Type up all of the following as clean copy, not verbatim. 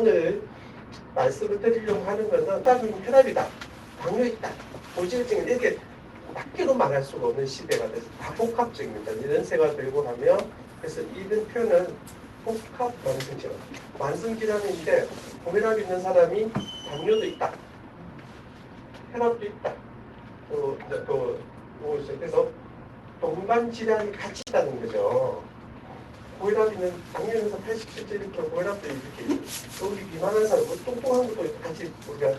오늘 말씀을 드리려고 하는 것은 혈압이다, 당뇨 있다, 고지혈증 이렇게 밖에도 말할 수가 없는 시대가 돼서 다 복합적입니다. 연세가 들고 하면 그래서 이런 표현은 복합 만성질환, 만성질환인데 고혈압 있는 사람이 당뇨도 있다, 혈압도 있다, 그래서 동반 질환이 같이 있다는 거죠. 고혈압 있는 당뇨에서 87.1% 고혈압도 이렇게 우리 비만한 사람, 뚱뚱한 것도 같이 우리가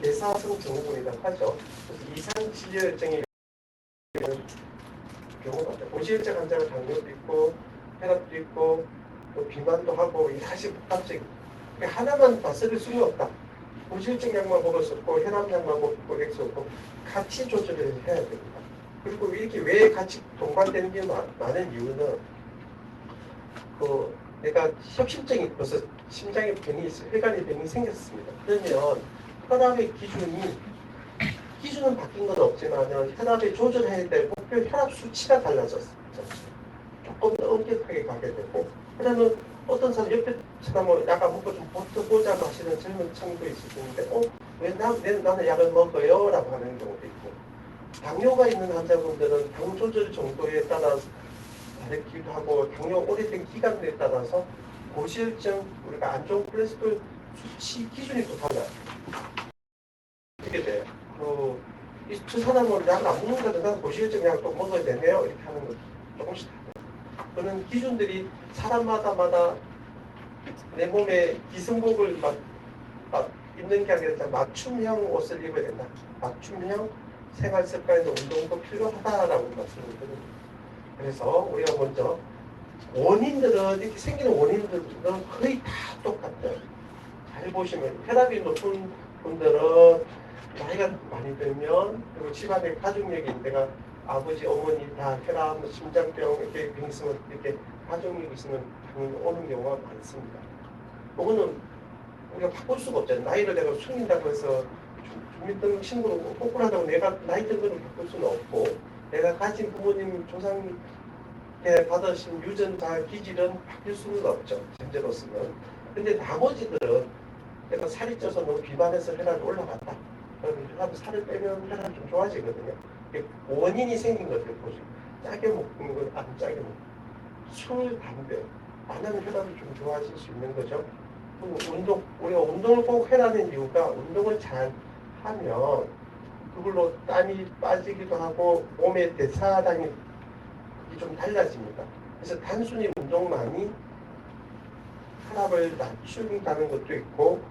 내사성 증후군이라고 하죠. 그래서 이상 지혈증이 경우가 없다. 고지혈증 환자가 당뇨도 있고 혈압도 있고 또 비만도 하고 이 사실 복합적인 하나만 다스릴 수는 없다. 고지혈증 약만 먹을 수 없고 혈압 약만 먹을 수 없고 같이 조절을 해야 됩니다. 그리고 이렇게 왜 같이 동반되는 게 많은 이유는 내가 협심증이 벌써 심장에 병이 있어 혈관에 병이 생겼습니다. 그러면 혈압의 기준은 바뀐 건 없지만 혈압을 조절해야 될 목표 혈압 수치가 달라졌습니다. 조금 더 엄격하게 가게 되고 그러면 어떤 사람 옆에 사람은 약을 먹고 좀 버텨보자고 하시는 젊은 친구도 있을 수 있는데 왜 나는 약을 먹어요? 라고 하는 경우도 있고 당뇨가 있는 환자분들은 당 조절 정도에 따라서 다르기도 하고 당뇨 오래된 기간에 따라서 고지혈증 우리가 안 좋은 콜레스테롤 수치 기준이 또 달라요. 어떻게 돼요? 이 사람은 약을 안 먹는다면 난 고지혈증 약을 또 먹어야 되네요. 이렇게 하는 거 조금씩 달라요. 그런 기준들이 사람마다 내 몸에 기승복을 막 입는 게 아니라 맞춤형 옷을 입어야 된다. 맞춤형 생활 습관에서 운동도 필요하다라고 말씀을 드립니다. 그래서 우리가 먼저 원인들은 이렇게 생기는 원인들은 거의 다 똑같아요. 잘 보시면 혈압이 높은 분들은 나이가 많이 들면 그리고 집안에 가족력이 내가 아버지, 어머니 다 혈압, 심장병 이렇게 병 있으면 이렇게 가족력이 있으면 당연히 오는 경우가 많습니다. 이거는 우리가 바꿀 수가 없잖아요. 나이를 내가 숨긴다고 해서 주민등록신고로 꼼꼼하다고 내가 나이 든 거를 바꿀 수는 없고 내가 가진 부모님 조상 받으신 유전자 기질은 바뀔 수는 없죠. 현재로서는. 근데 나머지들은 내가 살이 쪄서 너무 비만해서 혈압이 올라갔다. 그러면 살을 빼면 혈압이 좀 좋아지거든요. 원인이 생긴 것들 보죠. 짜게 먹는 건 안 짜게 먹고 술, 담배 안 하면 혈압이 좀 좋아질 수 있는 거죠. 그리고 우리가 운동을 꼭 해라는 이유가 운동을 잘 하면 그걸로 땀이 빠지기도 하고 몸의 대사량이 좀 달라집니다. 그래서 단순히 운동만이 혈압을 낮춘다는 것도 있고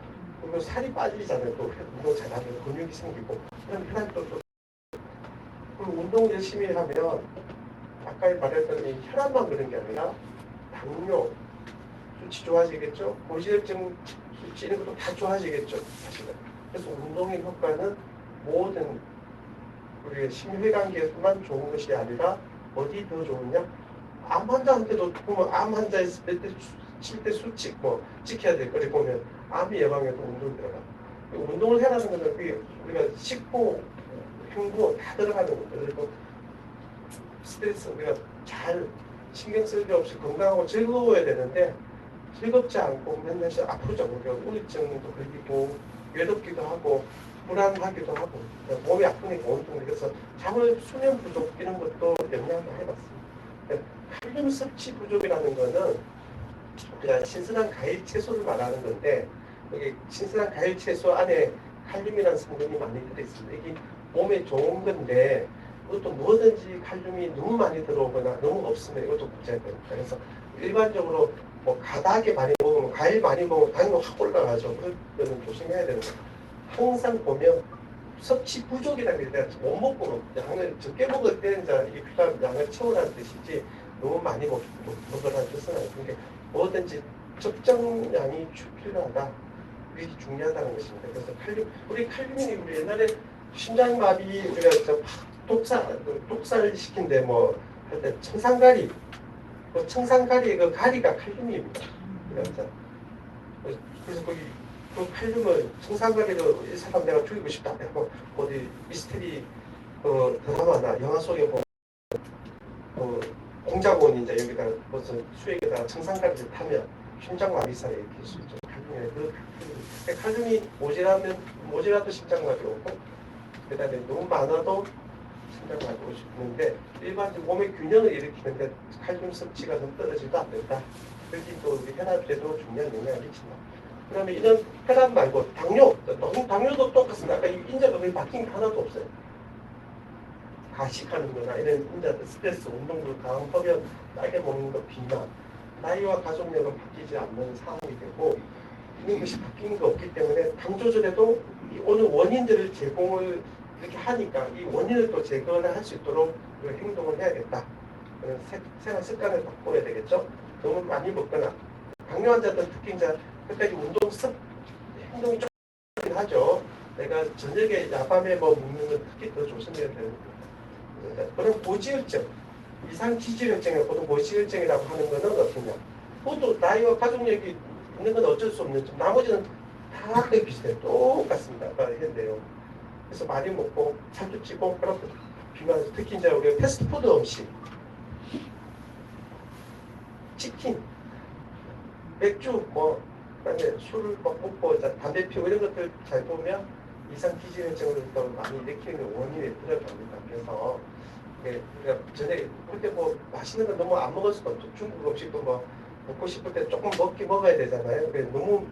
그리고 살이 빠지잖아요. 또 운동 잘하면 근육이 생기고 그럼 혈압도 또 그리고 운동 열심히 하면 아까 말했던 이 혈압만 그런 게 아니라 당뇨 수치 좋아지겠죠. 고지혈증 수치 이런 것도 다 좋아지겠죠. 사실은. 그래서 운동의 효과는 모든 우리의 심혈관계에서만 좋은 것이 아니라 어디 더 좋으냐? 암 환자한테도 보면 암 환자의 칠대 수치 지켜야 될 거리 보면 암 예방에도 운동 들어가. 운동을 해라는 것은 우리가 식후, 흉부 다 들어가는 거죠. 그리고 스트레스 우리가 잘 신경 쓸 데 없이 건강하고 즐거워야 되는데 즐겁지 않고 맨날 아프죠. 우리가 우울증도 걸리고 외롭기도 하고 불안하기도 하고 몸이 아프니까 온통 그래서 수면 부족 이런 것도 영향을 해봤습니다. 칼륨 섭취 부족이라는 거는 우리가 신선한 과일 채소를 말하는 건데 여기 신선한 과일 채소 안에 칼륨이라는 성분이 많이 들어있습니다. 이게 몸에 좋은 건데 이것도 뭐든지 칼륨이 너무 많이 들어오거나 너무 없으면 이것도 문제가 됩니다. 그래서 일반적으로 가다하게 많이 먹으면 과일 많이 먹으면 당뇨 확 올라가죠. 그런 거는 조심해야 되는 거예요. 항상 보면 섭취 부족이라는 게 내가 못 먹고 양을 적게 먹을 때는 이게 필요한 양을 채우라는 뜻이지 너무 많이 먹으라는 뜻은 아니고 뭐든지 적정량이 필요하다. 이게 중요하다는 것입니다. 그래서 우리 칼륨이 우리 옛날에 심장마비 우리가 독살 시킨데 할 때 청산가리 청산가리의 그 가리가 칼륨입니다. 그래서 거기 그 칼륨을 청산가리로 이 사람 내가 죽이고 싶다 하고 어디 미스테리 드라마나 영화 속에 보면 공작원이 이제 여기다가 무슨 수액에다가 청산가리를 타면 심장마비사에 일으킬 수 있죠. 칼륨이 모자라도 심장마비 오고, 그 다음에 너무 많아도 심장마비 올 수 있는데, 일반적으로 몸의 균형을 일으키는데 칼륨 섭취가 좀 떨어지도 않는다. 여기 또 우리 혈압에도 중요한 영향을 미친다. 그다음에 이런 혈압 말고 당뇨도 똑같습니다. 아까 인자가 거의 바뀐 게 하나도 없어요. 가식하는 거나 이런 인자들 스트레스, 운동도 강한 흡연, 딸게 먹는 거, 비만, 나이와 가족력은 바뀌지 않는 상황이 되고 있는 것이 바뀐 게 없기 때문에 당 조절에도 이 오는 원인들을 제공을 이렇게 하니까 이 원인을 또 제거를 할 수 있도록 행동을 해야겠다. 그런 생활 습관을 바꿔야 되겠죠. 너무 많이 먹거나 당뇨 환자들 특히 이제 끝까지 운동 행동이 조금 하죠. 내가 저녁에 야밤에 뭐 먹는 건 특히 더 조심해야 되는 거예요. 그럼 고지혈증, 이상 지질혈증에 보통 고지혈증이라고 하는 것은 어떠냐? 그것도 나이와 가족력이 있는 건 어쩔 수 없는 점. 나머지는 다 거의 비슷해요. 똑같습니다. 아까 했는데요. 그래서 많이 먹고 살도 찌고 그렇고 비만, 특히 이제 우리 패스트푸드 음식, 치킨, 맥주, 뭐 그다음에 술을 먹고 담배 피우고 이런 것들 잘 보면 이상 기질혈증을 또 많이 일으키는 원인에 들어갑니다. 그래서 우리가 전에 그때 뭐 맛있는 거 너무 안 먹을 수가 없죠. 중국 음식도 뭐 먹고 싶을 때 조금 먹어야 되잖아요. 너무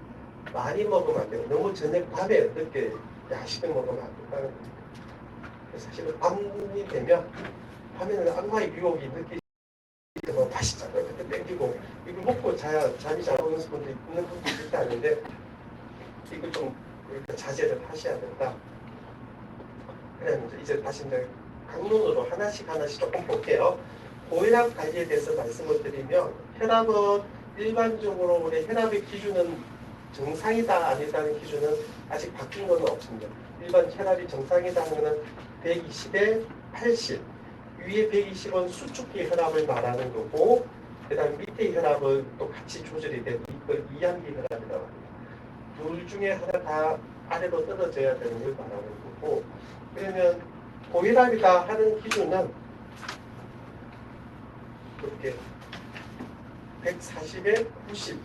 많이 먹으면 안 되고 너무 저녁 밤에 늦게 야식을 먹으면 안 된다는 겁니다. 사실은 밤이 되면 밤에는 악마의 유혹이 느끼 뭐 맛있잖아요. 그때 땡기고 이거 먹고 잠이 잘 오는 분도 있는 분도 있을 때 아닌데 이거 좀 자제를 하셔야 된다. 그다음에 이제 다시 이제 강론으로 하나씩 조금 볼게요. 고혈압 관리에 대해서 말씀을 드리면 혈압은 일반적으로 우리 혈압의 기준은 정상이다 아니다는 기준은 아직 바뀐 건 없습니다. 일반 혈압이 정상이다 하면 120에 80 위에 120은 수축기 혈압을 말하는 거고 그 다음 밑에 혈압은 또 같이 조절이 되고 이걸 이항기 혈압이라고 합니다. 둘 중에 하나 다 아래로 떨어져야 되는 걸 말하는 거고 그러면 고혈압이다 하는 기준은 이렇게 140에 90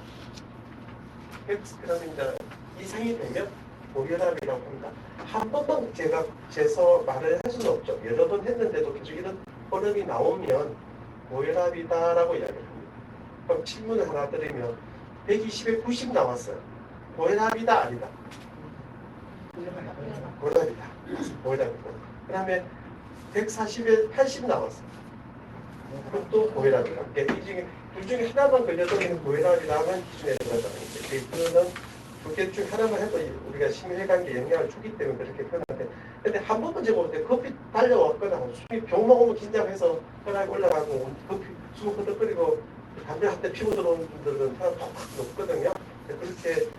그러면 이제 이상이 되면 고혈압이라고 합니다. 한 번만 제가 재서 말을 할 수는 없죠. 여러 번 했는데도 계속 이런 흐름이 나오면 고혈압이다라고 이야기합니다. 그럼 질문을 하나 드리면 120에 90 나왔어요. 고혈압이다 아니다? 고혈압이다. 고혈압이다. 그 다음에 140에 80 나왔어요. 그것도 고혈압이다. 둘 중에 하나만 걸려도 고혈압이라는 기준에 들어가는 거죠. 그거는 두 개 중 하나만 해도 우리가 심혈관계에 영향을 주기 때문에 그렇게 표현하는데 근데 한 번만 재보는데 커피 달려왔거나 숨이 병 먹으면 긴장해서 혈압이 올라가고 커피 숨 허덕거리고 담배 한 대 피고 들어오는 분들은 혈압 팍팍 높거든요. 그렇게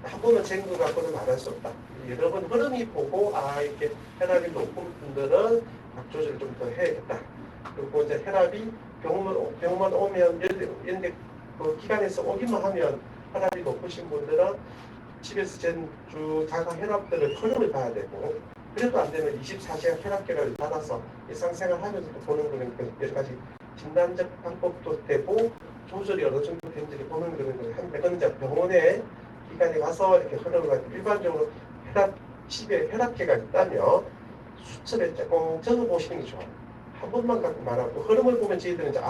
한 번만 재는 것 갖고는 말할 수 없다. 여러 번 흐름이 보고 이렇게 혈압이 높은 분들은 약 조절을 좀 더 해야겠다. 그리고 이제 혈압이 병만 오면 이런데 그 기관에서 오기만 하면 혈압이 높으신 분들은 집에서 쭉 자가 혈압들을 흐름을 봐야 되고 그래도 안 되면 24시간 혈압계를 받아서 일상생활 하면서 또 보는 거는 여러 가지 진단적 방법도 되고 조절이 어느 정도 되는지를 보는 거는 한데 그건 이제 병원에 기관에 가서 이렇게 흐름을 가지고 일반적으로 집에 혈압계가 있다면 수첩에 조금 적어보시는 게 좋아요. 한 번만 갖고 말하고 흐름을 보면 저희들은 이제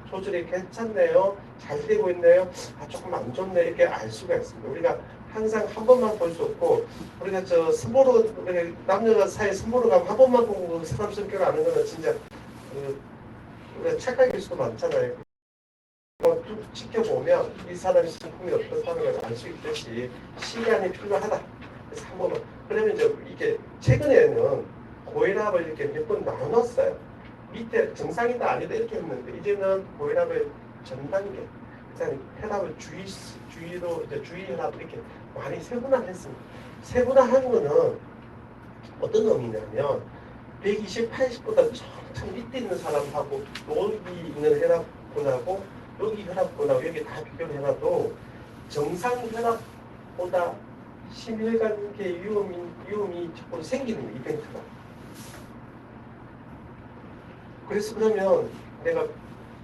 조절이 괜찮네요, 잘 되고 있네요, 조금 안 좋네 이렇게 알 수가 있습니다. 우리가 항상 한 번만 볼 수 없고 우리가 스모로 남녀가 사이 스모로 가면 한 번만 보고 사람 성격을 아는 거는 진짜 우리가 착각일 수도 많잖아요. 쭉 지켜보면 이 사람이 성품이 어떻다는 걸 알 수 있듯이 시간이 필요하다. 그래서 한 번만 그러면 이제 이게 최근에는 고혈압을 이렇게 몇 번 나눴어요. 밑에 정상이다 아니다 이렇게 했는데 이제는 고혈압의 전 단계, 그다음에 혈압을 주의로 이제 주의 혈압 이렇게 많이 세분화했습니다. 세분화한 거는 어떤 의미냐면 120, 80보다 참 밑에 있는 사람하고 여기 있는 혈압군하고 여기 혈압군하고 여기 다 비교를 해놔도 정상 혈압보다 심혈관계 위험이 자꾸 생기는 이벤트가. 그래서 그러면 내가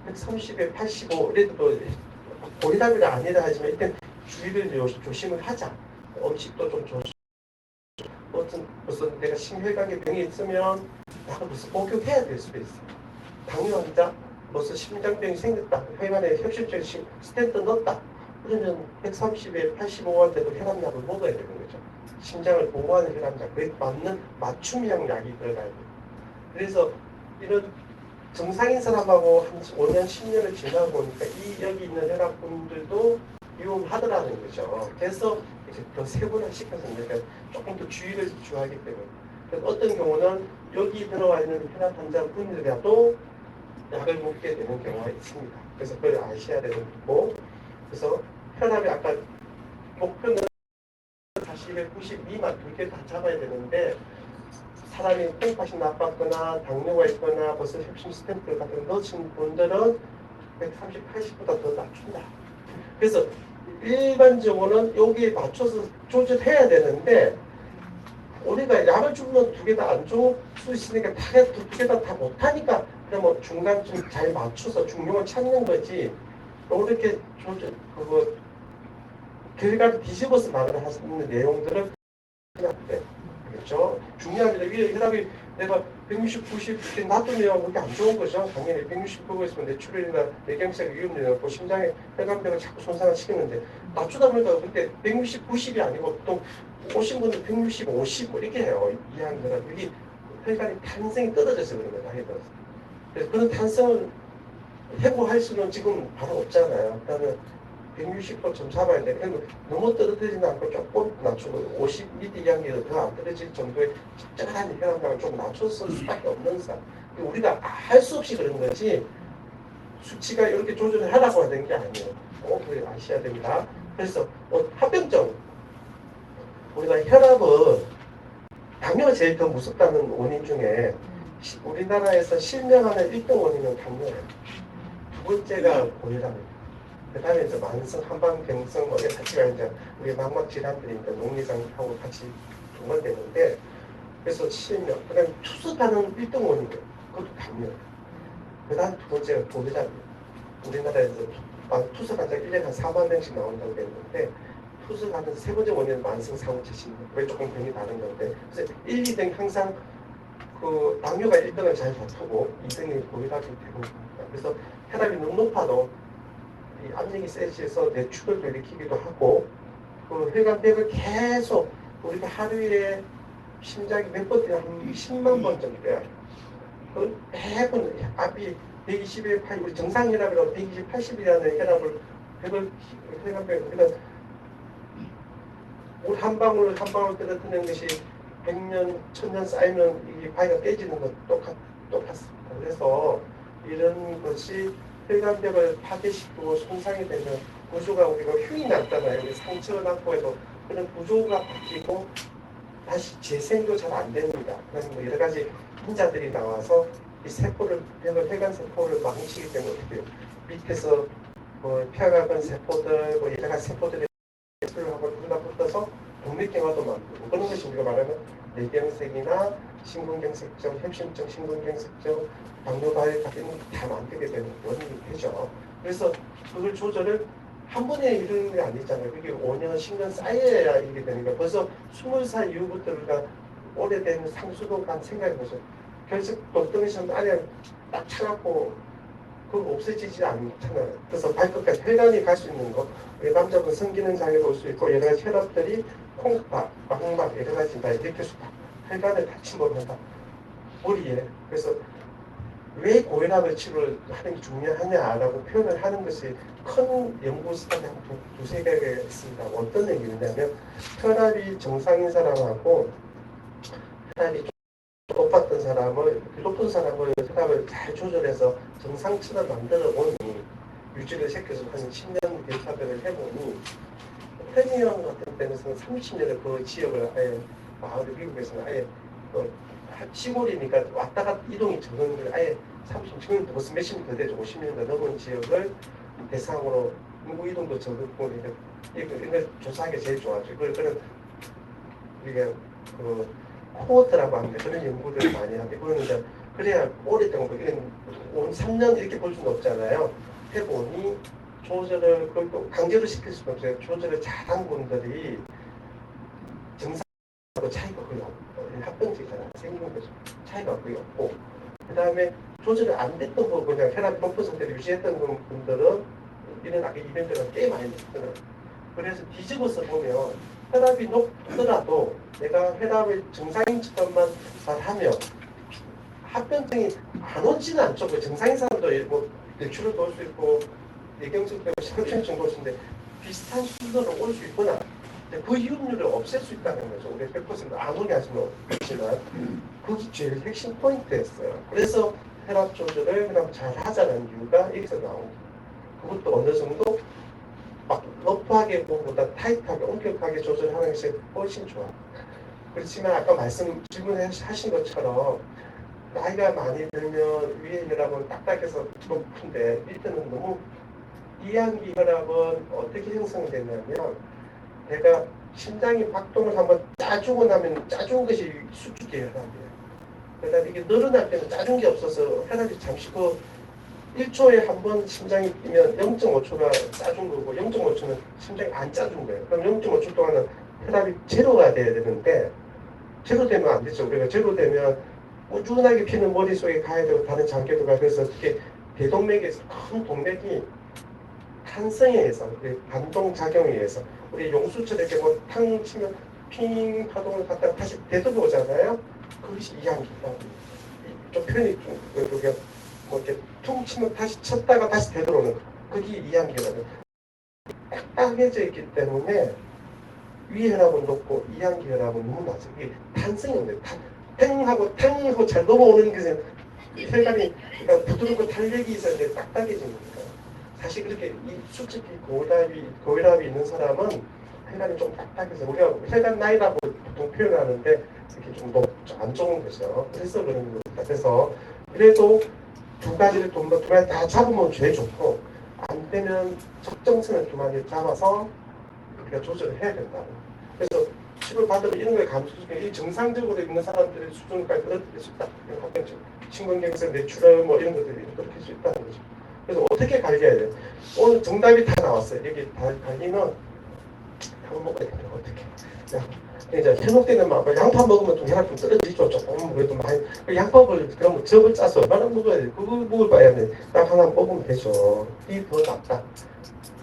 130에 85 이래도 고혈압이라 아니라 하지만 일단 주의를 조심을 하자. 음식도 좀 조심. 무슨 내가 심혈관계 병이 있으면 나가 무슨 복용해야 될 수도 있어. 당뇨 환자 무슨 심장병이 생겼다. 혈관에 협심증 스텐트 넣었다. 그러면 130에 85할 때도 혈압약을 먹어야 되는 거죠. 심장을 보호하는 혈압약, 그에 맞는 맞춤형 약이 들어가야 돼요. 그래서 이런 정상인 사람하고 한 5년, 10년을 지나고 보니까 여기 있는 혈압분들도 위험하더라는 거죠. 그래서 이제 더 세분화시켜서 그러니까 조금 더 주의를 주하기 때문에. 그래서 어떤 경우는 여기 들어와 있는 혈압 환자분들이라도 약을 먹게 되는 경우가 있습니다. 그래서 그걸 아셔야 되는 거고, 그래서 혈압이 아까 목표는 40에 90 미만 두 개 다 잡아야 되는데 사람이 콩팥이 나빴거나 당뇨가 있거나 벌써 협심 스탠트 같은 거 넣으신 분들은 130, 80보다 더 낮춘다. 그래서 일반적으로는 여기에 맞춰서 조절해야 되는데 우리가 약을 주면 두 개 다 안 줄 수 있으니까 두 개 다 못하니까 그러면 중간쯤 잘 맞춰서 중용을 찾는 거지. 이렇게 조절 그거 결과를 뒤집어서 말을 하는 내용들은 그냥 돼. 그렇죠? 중요합니다. 위에 혈압이 내가 160, 90 이렇게 놔두면 그게 안 좋은 거죠. 당연히 160 보고 있으면 뇌출혈이나 뇌경색이 위험되고 심장에 혈관벽을 자꾸 손상을 시키는데 낮추다 보니까 그때 160, 90이 아니고 보통 오신 분들 160, 50 이렇게 해요. 이하는 여기 혈관이 탄생이 떨어져서 그런 거예요. 나이 들어서. 그래서 그런 탄성을 해고할 수는 지금 바로 없잖아요. 그러면 160도 좀 잡아야 돼. 그러면 너무 떨어뜨리지 않고 조금 낮추고 50m 이하로 더 안 떨어질 정도의 적절한 혈압량을 좀 낮췄을 수밖에 없는 사람. 우리가 할 수 없이 그런 거지 수치가 이렇게 조절을 하라고 하는 게 아니에요. 꼭 그걸 아셔야 됩니다. 그래서 합병증 우리가 혈압은 당뇨가 제일 더 무섭다는 원인 중에 우리나라에서 실명하는 1등 원인은 당뇨예요. 두 번째가 고혈압입니다. 그 다음에 이제 만성 한방병성 뭐 같이 가 이제 우리 망막 질환들이니까 녹내장하고 같이 동반되는데 그래서 실명 그다음에 투석하는 1등 원인이에요. 그것도 당뇨예요. 그 다음 두 번째가 고혈압이에요. 우리나라에서 투석 환자가 1년에 한 4만 명씩 나온다고 했는데 투석하는 세 번째 원인은 만성 상호체심. 왜 조금 병이 다른 건데 그래서 1, 2등 항상 그 당뇨가 1등을 잘 다투고 2등이 고혈압이 대부분입니다. 그래서 혈압이 너무 높아도 이 압력이 세지해서 뇌출혈을 일으키기도 하고 그 혈관벽을 계속 우리가 하루에 심장이 몇 번 뛰나 한 10만 번 정도 뛰어요. 그 매번 압이 120에 80, 우리 정상혈압이라고 120, 80이라는 혈압을 혈관벽 우리가 물 한 방울 한 방울 떨어뜨리는 것이 100년, 1000년 쌓이면 이 바위가 깨지는 것 똑같습니다. 그래서 이런 것이 혈관벽을 파괴시키고 손상이 되면 구조가 우리가 흉이 났잖아요. 상처가 났고 해도 그런 구조가 바뀌고 다시 재생도 잘 안 됩니다. 그래서 뭐 여러 가지 환자들이 나와서 이 세포를 혈관 세포를 망치기 때문에 어떻게 밑에서 뭐 폐각은 세포들 뭐 여러 가지 세포들이 하고 붙어서 동맥경화도 만들고 그런 것이 우리가 말하는 뇌경색이나 심근경색증, 협심증, 심근경색증, 당뇨발 같은 거 다 만들게 되는 원인이 되죠. 그래서 그걸 조절을 한 번에 이루는 게 아니잖아요. 그게 5년, 10년 쌓여야 이게 되니까 벌써 20살 이후부터 우리가 오래된 상수도관 생각해보죠. 결석 동덩이처럼 안에 딱 차갖고 그거 없어지지 않잖아요. 그래서 발끝까지 혈관이 갈 수 있는 거. 남자분 성기능 장애도 올 수 있고 여러 가지 혈압들이 콩팥, 망막 여러 가지 다 이렇게 혈관을 다 침범한다. 머리에. 그래서 왜 고혈압을 치료를 하는 게 중요하냐라고 표현을 하는 것이 큰 연구 수단이 한 두세 개가 있습니다. 어떤 얘기냐면 혈압이 정상인 사람하고 혈압이 높았던 사람을 높은 사람을 혈압을 잘 조절해서 정상처럼 만들어 보니 유지를 시켜서 한 10년 대사들을 해보니 프리미엄 같은 때는 30년을 그 지역을 아예 마을 미국에서는 아예 시골이니까 왔다 갔다 이동이 적은 걸 아예 30년 벌써 몇십 년 더 되죠. 50년 더 넘은 지역을 대상으로 인구 이동도 적었고 이걸 조사하기 제일 좋아하죠. 그런 우리가 그 코호트라고 합니다. 그런 연구들을 많이 하는데 그거는 이제 그래야 오랫동안 이런 3년 이렇게 볼 수는 없잖아요. 해보니 조절을 그것도 강제로 시킬 수는 없어요. 조절을 잘한 분들이 정상하고 차이가 거의 없고 합병증이잖아요. 생기는 거죠. 차이가 거의 없고 그 다음에 조절이 안 됐던 거 그냥 혈압이 높은 상태를 유지했던 분들은 일어나게 이벤트가 꽤 많이 있거든요. 그래서 뒤집어서 보면 혈압이 높더라도 내가 혈압을 정상인 척만 잘하면 합병증이 안 오지는 않죠. 그 정상인 사람도 뭐 뇌출혈도 올 수 있고 뇌경색 때문에 심혈증도 올 수 있는데 비슷한 수준으로 올 수 있거나 그 이용률을 없앨 수 있다는 거죠. 우리 100%안 오게 하시면 없지만 그게 제일 핵심 포인트였어요. 그래서 혈압 조절을 그냥 잘 하자는 이유가 여기서 나옵니다. 그것도 어느 정도 막 러프하게 보다 타이트하게 엄격하게 조절하는 것이 훨씬 좋아. 그렇지만 아까 질문하신 것처럼 나이가 많이 들면 위에 혈압은 딱딱해서 높은데 밑에는 너무 이항기 혈압은 어떻게 형성되냐면 내가 심장이 박동을 한번 짜주고 나면 짜준 것이 수축기 혈압이에요. 그러다 이게 늘어날 때는 짜준 게 없어서 혈압이 잠시 그 1초에 한 번 심장이 뛰면 0.5초가 짜준 거고 0.5초는 심장이 안 짜준 거예요. 그럼 0.5초 동안은 혈압이 제로가 돼야 되는데 제로 되면 안 되죠. 우리가 제로 되면 꾸준하게 피는 머릿속에 가야 되고 다른 장기도 가고 그래서 특히 대동맥에서 큰 동맥이 탄성에 의해서 반동작용에 의해서 우리 용수철 이렇게 뭐 탕 치면 핑 파동을 갖다가 다시 되돌아오잖아요. 그것이 이항기다. 좀 표현이 좀 그게 뭐 이렇게 퉁 치면 다시 쳤다가 다시 되돌아오는 그게 이항기거든요. 딱딱해져 있기 때문에 위 혈압은 높고 이항기 혈압은 너무 낮아요. 이게 탄성이 없네요. 탱하고 탱하고 잘 넘어오는 것은 혈관이 그러니까 부드럽고 탄력이 있어야 돼 딱딱해지는 거니까. 사실 그렇게 솔직히 고혈압이 있는 사람은 혈관이 좀 딱딱해서 우리가 혈관 나이라고 보통 표현하는데 이렇게 좀 안 좋은 거죠. 그래서 그런 것 같아서 그래도 두 가지를 두 마리 다 잡으면 제일 좋고 안 되면 적정선을 두 마리 잡아서 우리가 조절을 해야 된다고. 그래서 치료 받으면 이런 걸 감소시키는 정상적으로 있는 사람들의 수준까지 떨어질 수 있다. 합병증, 심근경색, 뇌출혈 뭐 이런 것들이 떨어질 수 있다는 거죠. 그래서 어떻게 관리해야 돼요? 오늘 정답이 다 나왔어요. 여기 관리는 한번 먹어야 돼요. 어떻게? 야, 이제 회복되는 막 양파 먹으면 좀 혈압 좀 떨어지죠. 조금 그래도 많이 그 양파를 그러면 접을 짜서 얼마나 먹어야 돼? 그거 먹을 바에야 돼. 딱 하나 먹으면 되죠. 이게 더 낫다.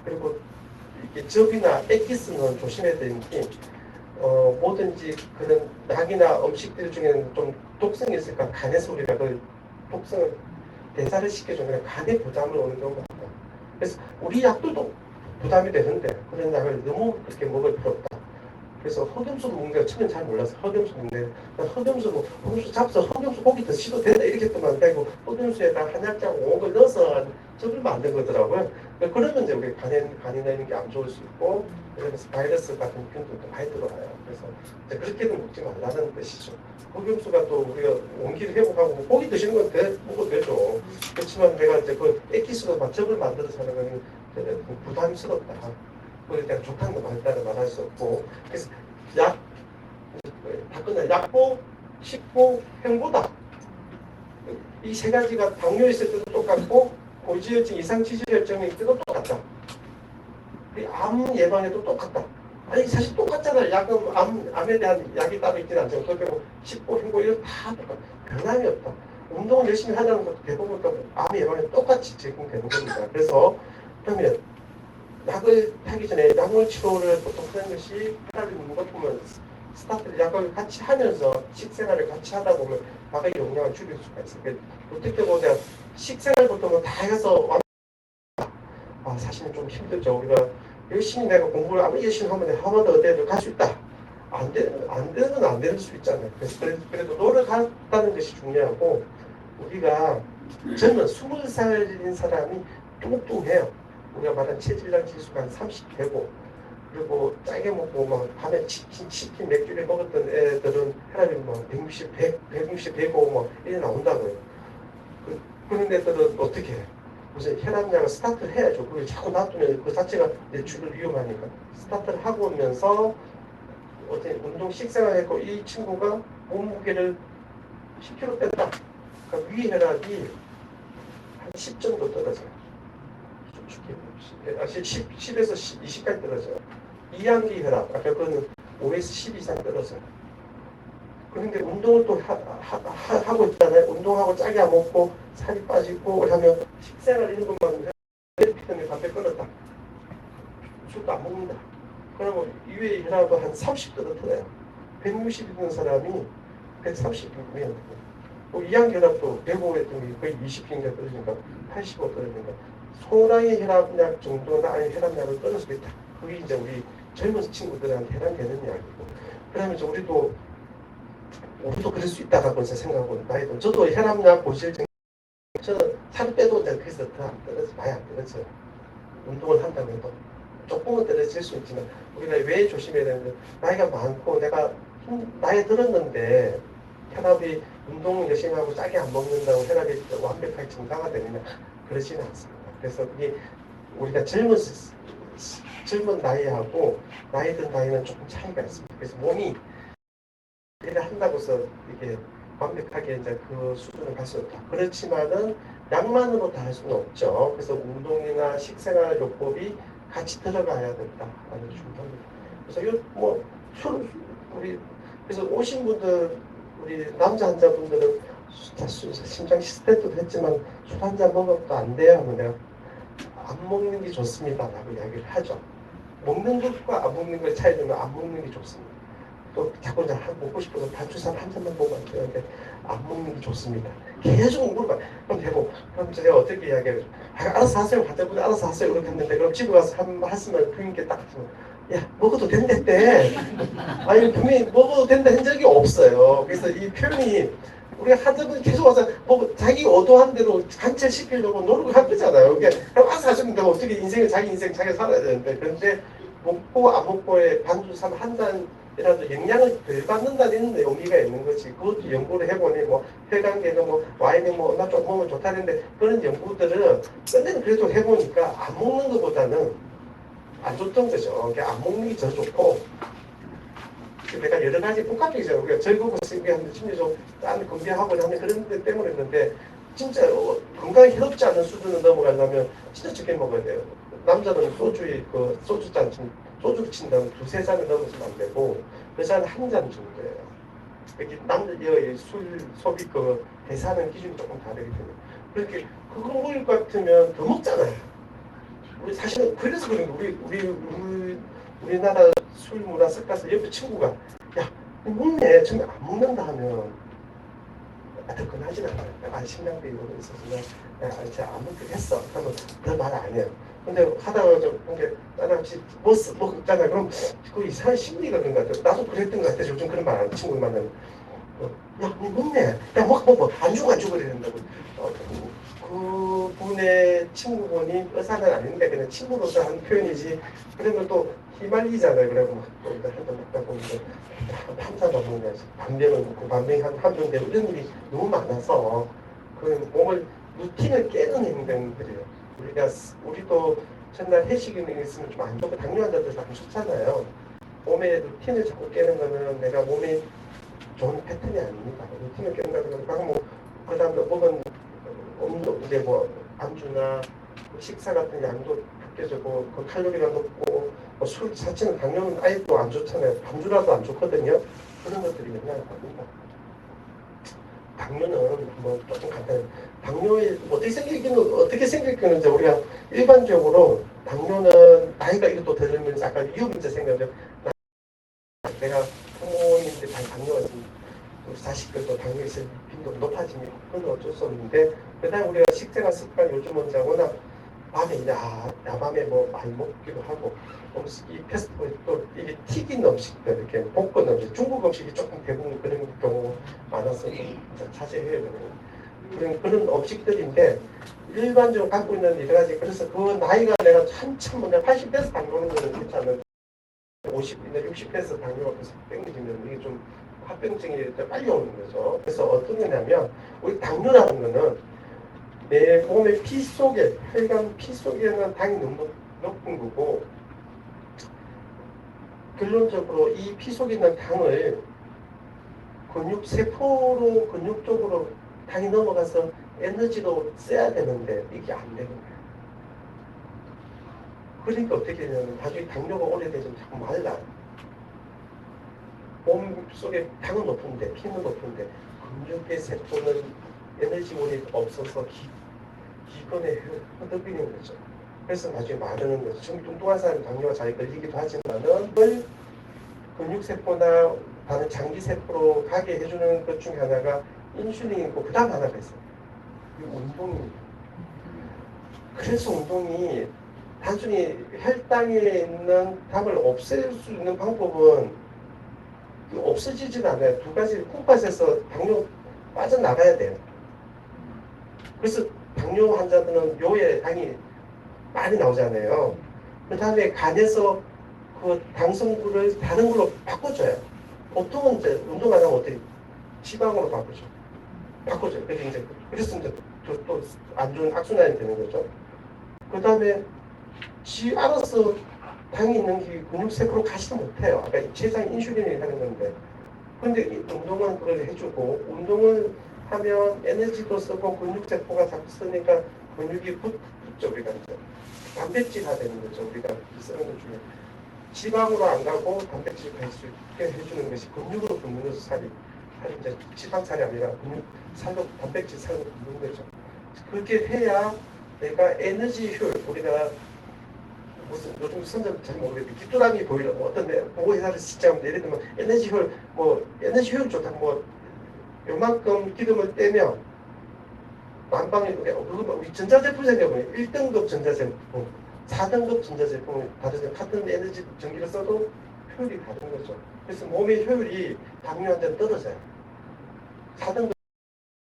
그리고 이게 접이나 액기스는 조심해야 되는 게 뭐든지 그런 약이나 음식들 중에는 좀 독성이 있으니까 간에서 우리가 그 독성을 대사를 시켜주면 간에 부담을 오는 경우가 많아요. 그래서 우리 약들도 부담이 되는데 그런 약을 너무 그렇게 먹을 필요 없다. 그래서 흑염소 먹는 게 처음엔 잘 몰라서 흑염소 먹는데 흑염소 잡숴서 흑염소 고기 드시도 된다 이렇게 했더만 안 되고 흑염소에다 한약장 5을 넣어서 접을 만든 거더라고요. 그러면 이제 우리 간이나 이런 게 안 좋을 수 있고 그래서 바이러스 같은 병들도 많이 들어와요. 그래서 이제 그렇게는 먹지 말라는 뜻이죠. 흑염소가 또 우리가 원기를 회복하고 고기 드시는 건 먹어도 되죠. 그렇지만 내가 이제 그 액기스로 막 접을 만들어서 하는 건 부담스럽다. 그에 대한 좋다는 거 말따라 말할 수 없고 그래서 다 끝나 약보, 식보, 행보다 이 세 가지가 당뇨 있을 때도 똑같고 고지혈증, 이상치질혈증일 때도 똑같다. 암 예방에도 똑같다. 아니 사실 똑같잖아요. 약은 암에 대한 약이 따로 있지는 않죠. 그렇게 뭐 식보, 행보 이런 다 똑같아. 변함이 없다. 운동을 열심히 하자는 것도 대부분 암 예방에 똑같이 제공되는 겁니다. 그래서 그러면 약을 하기 전에 약물 치료를 보통 하는 것이 혈압이 있는 것 보면 스타트를 약을 같이 하면서 식생활을 같이 하다 보면 약의 용량을 줄일 수가 있어요. 어떻게 보면 식생활부터 다 해서 사실은 좀 힘들죠. 우리가 열심히 내가 공부를 아무리 열심히 하면 하버드 어디에도 갈 수 있다. 안 되는 건 안 되는 수 있잖아요. 그래도 노력한다는 것이 중요하고 우리가 저는 20살인 사람이 뚱뚱해요. 우리가 말한 체질량 지수가 한 30 되고 그리고 짜게 먹고 막 밤에 치킨 맥주를 먹었던 애들은 혈압이 막 160, 160, 105 막 이래 나온다고요. 그런 애들은 어떻게 해요? 우선 혈압약을 스타트를 해야죠. 그걸 자꾸 놔두면 그 자체가 뇌출혈 위험하니까 스타트를 하고 오면서 어떻게 운동 식생활 했고 이 친구가 몸무게를 10kg 뺐다. 그러니까 위 혈압이 한 10 정도 떨어져요. 10에서 20까지 떨어져요. 이항기 혈압, 아까 그거는 5에서 10 이상 떨어져요. 그런데 운동을 또 하고 있잖아요. 운동하고 짜게 안 먹고 살이 빠지고 하면 식생활 이런 것만 때문에 담배 끊었다. 술도 안 먹는다. 그러면 이외의 혈압은 한 30 떨어뜨려요. 160 있는 사람이 130이면 이항혈압도 105였던 게 거의 20인가 떨어지니까 85 떨어지니까 소량의 혈압약 정도나 아니 혈압약을 떨어지겠다. 그게 이제 우리 젊은 친구들한테 해당되는 이야기고. 그러면 이제 우리도 그럴 수 있다라고 생각하고 나이도 저도 혈압약 보실 때 저는 살 빼도 이제 그래서 더 안 떨어져 많이 안 떨어져요. 운동을 한다면 해도 조금은 떨어질 수 있지만 우리가 왜 조심해야 되는데 나이가 많고 내가 나이 들었는데 혈압이 운동 열심히 하고 짜게 안 먹는다고 혈압이 완벽하게 정상화 되느냐 그러지는 않습니다. 그래서 이게 우리가 젊은 나이하고 나이 든 나이는 조금 차이가 있습니다. 그래서 몸이 일을 한다고 해서 이게 완벽하게 이제 그 수준을 갈 수 없다. 그렇지만은 약만으로 다 할 수는 없죠. 그래서 운동이나 식생활 요법이 같이 들어가야 된다라는 중요합니다. 그래서 우리 그래서 오신 분들 우리 남자 환자분들은 심장 스탠트도 했지만 술 한 잔 먹어도 안 돼요 하면 내가 안 먹는 게 좋습니다라고 이야기를 하죠. 먹는 것과 안 먹는 것의 차이는 안 먹는 게 좋습니다. 또 자꾸 먹고 싶어서 단추산 한 잔만 먹으면 안 되는데 안 먹는 게 좋습니다. 계속 물어봐. 그럼 되고 그럼 제가 어떻게 이야기해요? 알아서 하세요. 환자분이 알아서 하세요. 그렇게 했는데 그럼 집에 가서 했으면 부인께 딱 하시면 야 먹어도 된댔대. 아니 분명히 먹어도 된다 한 적이 없어요. 그래서 이 표현이 우리가 하자면 계속 와서 자기 의도한 대로 관철시키려고 노력을 한 거잖아요. 그러니까 알아서 하시면 되고 어떻게 인생을 자기 인생 자기가 살아야 되는데 그런데 먹고 안 먹고의 반주산 한 잔이라도 영향을 덜 받는다는 의미가 있는 거지. 그것도 연구를 해보니 혈관계는 와인이 나 좀 먹으면 좋다는데 그런 연구들은 끝내는 그래도 해보니까 안 먹는 것보다는 안 좋던 거죠. 그러니까 안 먹는 게 더 좋고 내가 여러 가지 복합적이죠. 우리가 즐거운 생각하는 심리적 딴 건배하고자 하는 그런 것 때문에 그런데 진짜 건강에 해롭지 않은 수준을 넘어가려면 진짜 적게 먹어야 돼요. 남자는 소주에 소주잔 소주를 친다면 2~3잔을 넘어서면 안 되고 여자는 한 잔 정도예요. 이렇게 남자의 술 소비 대사하는 기준이 조금 다르기 때문에 그렇게 그거 먹을 것 같으면 더 먹잖아요. 우리 사실은 그래서 그런 거 우리나라 술 문화 섞어서 옆에 친구가 야 먹네 정말 안 먹는다 하면 덜끈하진 않아요. 심장병이 있어서 내가 진짜 안 먹기로 했어. 그러면 더 말 안 해요. 근데 하다가 좀 이게 나같이 먹었잖아. 그럼 그 이상한 심리가 그런 것 같아요. 나도 그랬던 것 같아요. 요즘 그런 말 하는 친구 만나면 야 니 먹네. 야 먹어 안 주고 그랬는다고. 그분의 친구분이 의사는 아닌데 그냥 친구로서 하는 표현이지. 그러면 또 휘말리잖아요. 그러면 또 한잔 먹다 보면 한잔 먹는 반병을 먹고 반병 한병 되고 이런 일이 너무 많아서 그 몸을 루틴을 깨는 행동들이에요. 우리도 전날 회식이 있으면 좀 안 좋고 당뇨 환자들 안 좋잖아요. 몸의 루틴을 자꾸 깨는 거는 내가 몸에 좋은 패턴이 아닙니다. 루틴을 깬다 그러면 그다음에 먹은 이제 안주나 식사 같은 양도 바뀌어지고 그 칼로리가 높고 술 자체는 당뇨는 아예 또 안 좋잖아요. 반주라도 안 좋거든요. 그런 것들이 영향을 받는다. 당뇨는 조금 간단해. 당뇨에 어떻게 생기는지 우리가 일반적으로 당뇨는 나이가 이것도 들으면 약간 위험 문제 생겨요. 내가 부모님들 다 당뇨가 우리 자식들도 당뇨 있을 빈도가 높아지면 그건 어쩔 수 없는데 그다음 우리가 식생활 습관 요즘은 워낙 밤에 야밤에 많이 먹기도 하고 이 패스트푸드 또 이게 튀긴 음식들 이렇게 볶은 음식 중국 음식이 조금 대부분 그런 경우 많아서 자제해야 되는 그런 음식들인데 일반적으로 갖고 있는 여러 가지 그래서 그 나이가 내가 한참 80대에서 당뇨는 거는 괜찮은데 50이나 60대에서 당뇨가 계속 땡기면 이게 좀 합병증이 빨리 오는 거죠. 그래서 어떤 거냐면 우리 당뇨라는 거는 내 몸의 피 속에 혈관 피 속에는 당이 너무 높은 거고 결론적으로 이 피 속에 있는 당을 세포로 근육 쪽으로 당이 넘어가서 에너지로 써야 되는데 이게 안 되는 거예요. 그러니까 어떻게 되냐면 나중에 당뇨가 오래되면 자꾸 말라요. 몸 속에 당은 높은데 피는 높은데 근육의 세포는 에너지원이 없어서 기근에 허덕이는 거죠. 그래서 나중에 마르는 거죠. 지금 뚱뚱한 사람이 당뇨가 잘 걸리기도 하지만은 근육세포나 다른 장기세포로 가게 해주는 것 중에 하나가 인슐린이고 그 다음 하나가 있어요. 이 운동입니다. 그래서 운동이 단순히 혈당에 있는 당을 없앨 수 있는 방법은 없어지지는 않아요. 두 가지 콩팥에서 당뇨 빠져나가야 돼요. 그래서 당뇨 환자들은 뇨에 당이 많이 나오잖아요. 그 다음에 간에서 그 당성분을 다른 걸로 바꿔줘요. 보통은 이제 운동 안 하면 어떻게 지방으로 바꾸죠. 바꿔줘요. 그래서 이제 또 안 좋은 악순환이 되는 거죠. 그 다음에 지 알아서 당이 있는 게 근육세포로 가지도 못해요. 아까 세상 인슐린이 하는 건데. 근데 이 운동은 그걸 해주고, 운동을 하면 에너지도 쓰고 근육세포가 자꾸 쓰니까 근육이 붙죠. 우리가 이제 단백질화 되는 거죠. 우리가 쓰는 것 중에. 지방으로 안 가고 단백질 갈 수 있게 해주는 것이 근육으로 붙는 것이 살이 이제 지방살이 아니라 근육 살로 단백질 살로 붙는 거죠. 그렇게 해야 내가 에너지 효율, 우리가 무슨 요즘 선전 잘 모르겠는데 귀뚜라미 보이려 어떤 보호회사를 시작하면 예를 들면 에너지 효율 에너지 효율 좋다 요만큼 기름을 떼면 난방에 우리 전자제품 생각해보면 1등급 전자제품 4등급 전자제품을 다르죠. 같은 에너지 전기를 써도 효율이 다른 거죠. 그래서 몸의 효율이 당뇨한테는 떨어져요. 4등급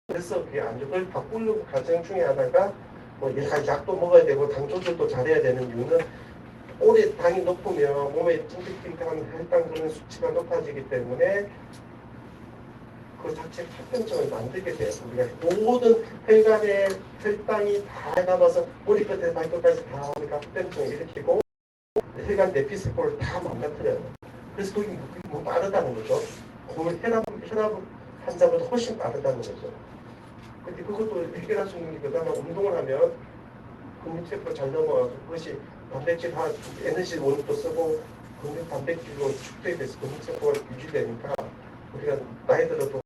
그래서 그게 안 좋고 그걸 바꾸려고 과정 중에 하나가 뭐 여러 가지 약도 먹어야 되고 당 조절도 잘해야 되는 이유는 오래 당이 높으면 몸에 찡득찡득한 혈당 그런 수치가 높아지기 때문에 그 자체 합병증을 만들게 돼요. 우리가 모든 혈관에 혈당이 다 남아서 머리끝에서 발끝까지 다 오니까 합병증을 일으키고 혈관 내피세포를 다 망가뜨려요. 그래서 그게 뭐 빠르다는 거죠. 혈압 환자보다 훨씬 빠르다는 거죠. 근데 그것도 해결할 수 있는 게 그다음에 운동을 하면 근육세포가 잘 넘어가서 그것이 단백질 다 에너지 원도 쓰고 근육 단백질로 축적이 돼서 근육세포가 유지되니까 우리가 나이 들어도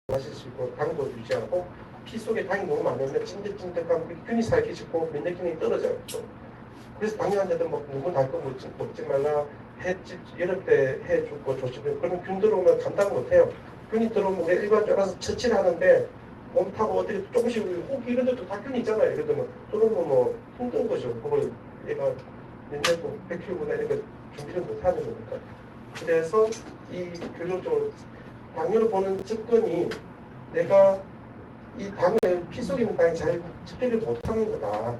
마실 수 있고 당도 유지하고 피 속에 당이 너무 많으면 찐득찐득한 균이 살기 쉽고 면역 기능이 떨어져요. 그래서 당뇨 환자들 뭐 너무 달 거 먹지 말라 여름 때 해 주고 조심해. 그러면 균 들어오면 감당 못해요. 균이 들어오면 우리 일반적으로 가서 처치를 하는데 몸 타고 어떻게 조금씩 혹 이런 데도 다 균이 있잖아요. 예를 들면 들어오면 뭐 힘든 거죠. 그걸 얘가 몇년도 100kg보다 이런 거 준비를 못 하는 거니까. 그래서 이 교정적으로 당뇨를 보는 접근이 내가 이 당을 피 속에 있는 당이 잘 집계를 못하는 거다.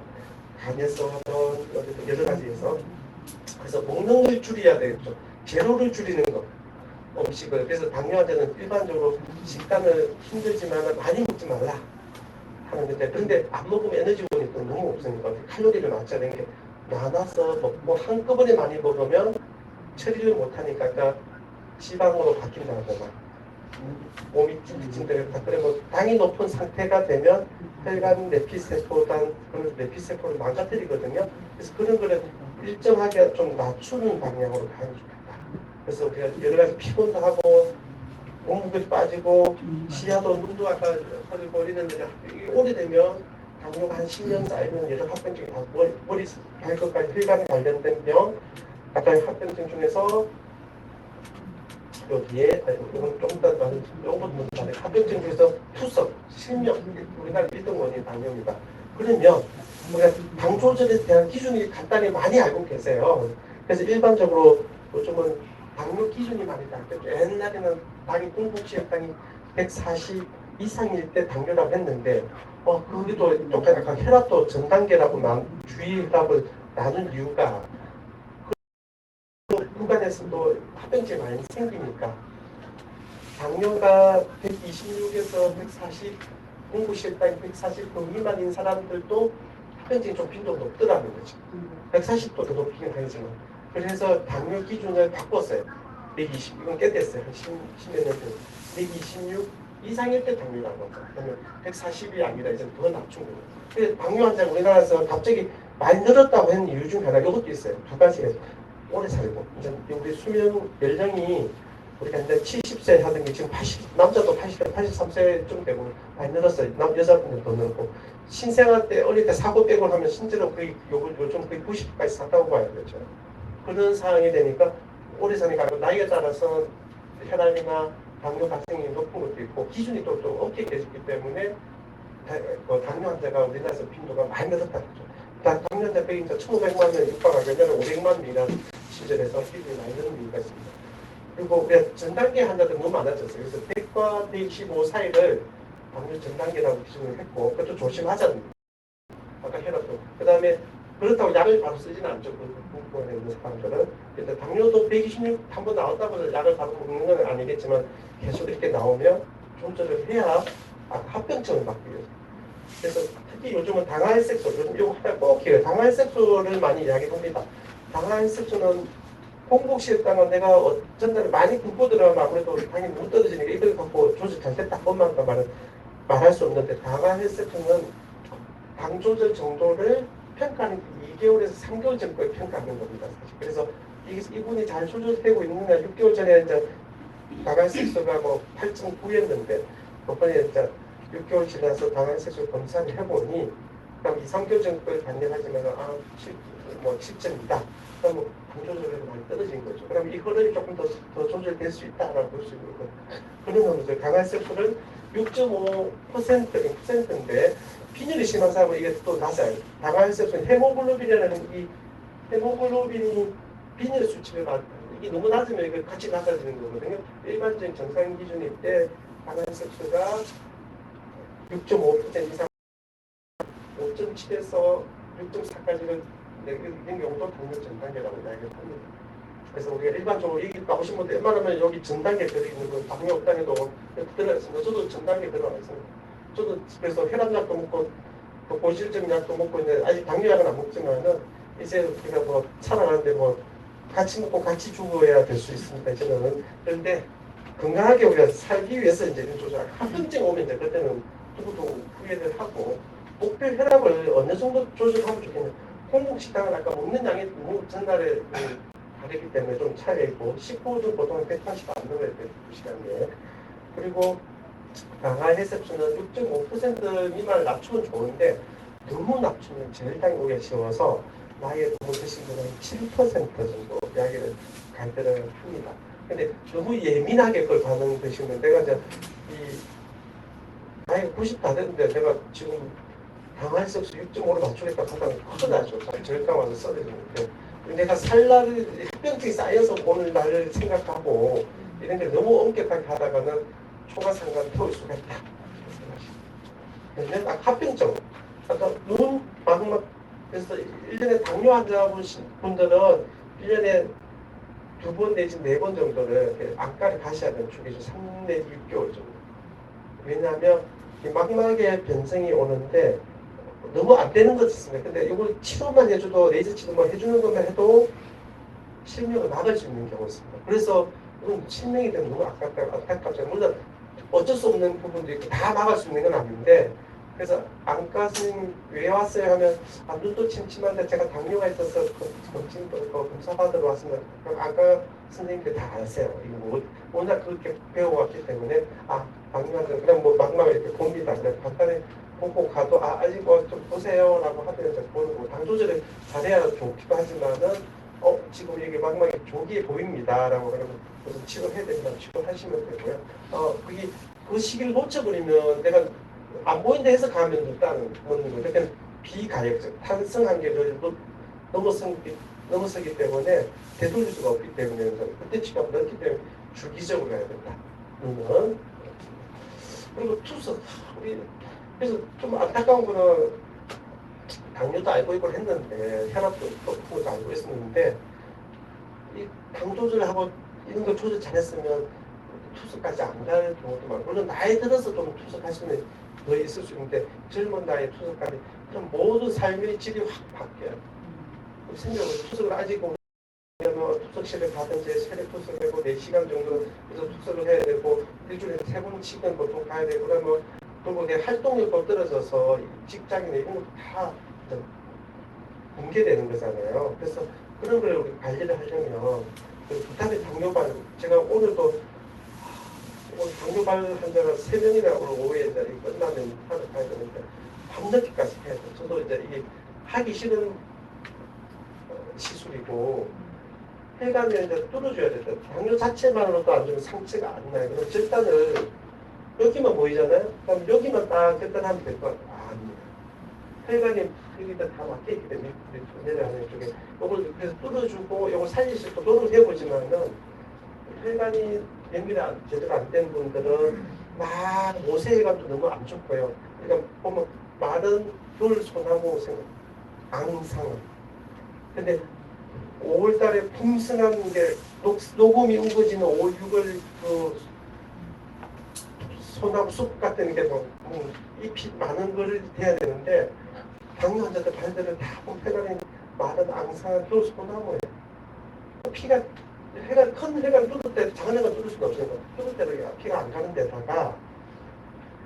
간에서 여러 가지에서 그래서 먹는 걸 줄여야 되겠죠. 재료를 줄이는 거 음식을. 그래서 당뇨한테는 일반적으로 식단을 힘들지만 많이 먹지 말라 하는 건데 그런데 안 먹으면 에너지원이 또 너무 없으니까 칼로리를 맞춰야 되는 게 나눠서 먹고 한꺼번에 많이 먹으면 처리를 못하니까 그러니까 지방으로 바뀐다거나 몸이 찐득찐득하다. 그러면 당이 높은 상태가 되면 혈관 내피세포를 망가뜨리거든요. 그래서 그런 거를 일정하게 좀 낮추는 방향으로 가는 게 좋겠다. 그래서 우리가 여러 가지 피곤도 하고 몸무게도 빠지고 시야도 눈도 아까 버리는데 오래되면 당뇨가 한 10년 쌓이면 여러 합병증이 다 머리 발끝까지 혈관에 관련된 병 아까 합병증 중에서 여기에 이건 좀 더 많은 요것도 많은 합병증 중에서 투석, 실명 우리나라 1등 원인이 당뇨입니다. 그러면 우리가 당 조절에 대한 기준이 간단히 많이 알고 계세요. 그래서 일반적으로 요즘은 당뇨 기준이 많이 바뀌었죠. 옛날에는 당이 공복시 혈당이 140 이상일 때 당뇨라고 했는데 그게도 약간 혈압도 전 단계라고 주의 혈압을 나눈 이유가 구간에서도 합병증이 많이 생기니까 당뇨가 126에서 140 공복시혈당이 140 그 미만인 사람들도 합병증이 좀 빈도가 높더라는 거죠. 140도 더 높긴 하지만 그래서 당뇨 기준을 바꿨어요. 120 이건 꽤 됐어요. 한 10몇 년 전 126 이상일 때 당뇨라고 하죠. 그러면 140이 아니라 이제 더 낮춘 거예요. 그래서 당뇨 환자가 우리나라에서 갑자기 많이 늘었다고 하는 이유 중 하나 이것도 있어요. 두 가지가 오래 살고 이제 우리 수명 연령이 우리가 이제 70세 하던 게 지금 80 남자도 80대 83세쯤 되고 많이 늘었어요. 여자분들 더 늘고 신생아 때 어릴 때 사고 빼고 하면 실제로 거의 요즘 거의 90까지 산다고 봐야 되죠. 그런 상황이 되니까 오래 사니까 나이에 따라서 혈압이나 당뇨 발생이 높은 것도 있고 기준이 또 좀 엄격히 해졌기 때문에 당뇨 환자가 우리나라에서 빈도가 많이 늘었다는 거죠. 당뇨 환자 1,500만 명 육박하기 전에 500만 명이라는 시절에서 기준이 많이 늘은 이유가 있습니다. 그리고 전 단계 환자들 너무 많아졌어요. 그래서 100과 125 사이를 당뇨 전 단계라고 기준을 했고 그것도 조심하자는 아까 혈압도 그 다음에 그렇다고 약을 바로 쓰지는 않죠. 그 부분에 있는 사람들은. 근데 당뇨도 126 한 번 나왔다고 해서 약을 바로 먹는 건 아니겠지만 계속 이렇게 나오면 조절을 해야 합병증을 막기 위해서. 그래서 특히 요즘은 당화혈색소, 요즘 이거 하나 꼭 기억해요. 당화혈색소를 많이 이야기합니다. 당화혈색소는 공복시했다가 내가 전날에 많이 굶고 들어가면 아무래도 당연히 못 떨어지니까 이걸 갖고 조절 잘 됐다. 그것만 말할 수 없는데 당화혈색소는 당 조절 정도를 평가하는 2개월에서 3개월 전까지 평가하는 겁니다. 사실. 그래서 이분이 잘 조절되고 있느냐 6개월 전에 이제 당화혈색소가 뭐 8.9였는데 그번에 이제 6개월 지나서 당화혈색소 검사를 해보니 그럼 2, 3개월 전까지 반영하지만 7점이다. 그럼 뭐 당 조절이 많이 떨어진 거죠. 그럼 이 흐름이 조금 더 조절될 수 있다라고 볼 수 있는 거. 그런 거죠. 당화혈색소는 6.5%인데 빈혈이 심한 사람은 이게 또 낮아요. 당화혈색소는 헤모글로빈이라는 이 헤모글로빈이 빈혈 수치가 이게 너무 낮으면 이거 같이 낮아지는 거거든요. 일반적인 정상 기준일 때 당화혈색소가 6.5% 이상 5.7에서 6.4까지는 이런 경우도 당뇨 전 단계라고 이야기를 합니다. 그래서 우리가 일반적으로 여기 가보신 분들 웬만하면 여기 전 단계 들어있는 거 당뇨 없다해도 들어있습니다. 저도 전 단계 들어가 있습니다. 저도 그래서 혈압약도 먹고 고지혈증 약도 먹고 있는데 아직 당뇨약은 안 먹지만은 이제 우리가 뭐 살아가는데 뭐 같이 먹고 같이 죽어야 될 수 있습니다. 저는 그런데 건강하게 우리가 살기 위해서 이제 이런 조절 합병증 오면 이제 그때는 두고두고 후회를 하고 목표 혈압을 어느 정도 조절하면 좋겠냐. 공복식당은 아까 먹는 양이 너무 전날에 다르기 때문에 좀 차이가 있고 식후도 보통 180 안 넘어야 돼요. 2시간에. 그리고 당화혈색소는 6.5% 미만을 낮추면 좋은데 너무 낮추면 제혈당이 오기가 쉬워서 나이에 너무 드신 분은 7% 정도 이야기를 간대를 합니다. 근데 너무 예민하게 그걸 반응되시면 내가 이제 나이가 90 다 됐는데 내가 지금 당화혈색소 6.5로 맞추겠다고 하다가 큰일 나죠. 저혈당 와서 썰어지는데 내가 살날 합병증이 쌓여서 오늘 날을 생각하고 이런 게 너무 엄격하게 하다가는 초과상관 태울 수가 있다. 근데 딱 합병증 아까 눈 망막 그래서 1년에 당뇨 환자분들은 1년에 2번 내지 4번 정도를 안과를 가셔야 되는 주기죠. 3 내지 6개월 정도. 왜냐하면 망막에 변성이 오는데 너무 안 되는 것 같습니다. 근데 이걸 치료만 해줘도 레이저 치료만 해주는 것만 해도 실명을 막을 수 있는 경우가 있습니다. 그래서 이건 실명이 되면 너무 안타깝죠. 물론 어쩔 수 없는 부분도 있고 다 막을 수 있는 건 아닌데 그래서 안과 선생님 왜 왔어요 하면 눈도 침침한데 제가 당뇨가 있어서 검사 받으러 왔습니다. 그럼 안과 선생님들 다 아세요. 이거 워낙 그렇게 배워왔기 때문에 당뇨한테 그냥 뭐 막막을 이렇게 봅니다. 그래서 간단히 보고 가도 아직 뭐 좀 보세요라고 하더니 보는 거 당 조절을 잘해야 좋기도 하지만은 지금 이게 막막이 조기에 보입니다라고 그러면 그래서 치료해야 되면 치료하시면 되고요. 그게 그 시기를 놓쳐버리면 내가 안 보인다 해서 가면 일단 먹는 거예요. 그러니까 비가역적 탄성 한계를 넘어서기 때문에 되돌릴 수가 없기 때문에 그때 치료가 넓기 때문에 주기적으로 해야 된다. 그리고 투석 그래서 좀 안타까운 거는 당뇨도 알고 있고 했는데 혈압도 높은 것도 알고 있었는데 이 당 조절하고 이런 거 조절 잘했으면 투석까지 안 갈 경우도 많고 물론 나이 들어서 좀 투석하시면 더 있을 수 있는데 젊은 나이에 투석까지 그럼 모든 삶의 질이 확 바뀌어요. 생각으로 투석을 아직 투석실에 가든지 세례 투석을 하고 4시간 정도 그래서 투석을 해야 되고 일주일에 3번씩은 보통 가야 되고 그리고 내 활동력도 떨어져서 직장이나 이런 것도 다 붕괴되는 거잖아요. 그래서 그런 걸 우리 관리를 하려면 그 부탁의 당뇨발 제가 오늘도 오늘 당뇨발 환자가 3명이나 오늘 오후에 이제 끝나면 하러 가야 되는데 밤늦게까지 해야 돼요. 저도 이제 이게 하기 싫은 시술이고 혈관을 이제 뚫어줘야 된다. 당뇨 자체만으로도 안 좋으면 상처가 안 나요. 그럼 절단을 여기만 보이잖아요. 그럼 여기만 딱 절단하면 될 것 같아요. 아닙니다. 혈관이 여기다 다 막혀있기 때문에 내려가는 쪽에 이걸 그래서 뚫어주고 이걸 살릴 수 있고 노력을 해보지만은 혈관이 연결이 제대로 안 된 분들은 막 모세혈관도 너무 안 좋고요. 그러니까 보면 마른 돌 손하고 생각 앙상은 근데 5월달에 풍성한 게 녹음이 우거지는 5, 6월 그 소나무 숲 같은 게 뭐 잎이 많은 걸 돼야 되는데 당뇨 환자들 발들은 다 혈관이 마른 앙상한 또 소나무예요. 피가 혈관 큰 혈관 뚫을 때 작은 혈관 뚫을 수는 없으니까 뚫을 때는 피가 안 가는 데다가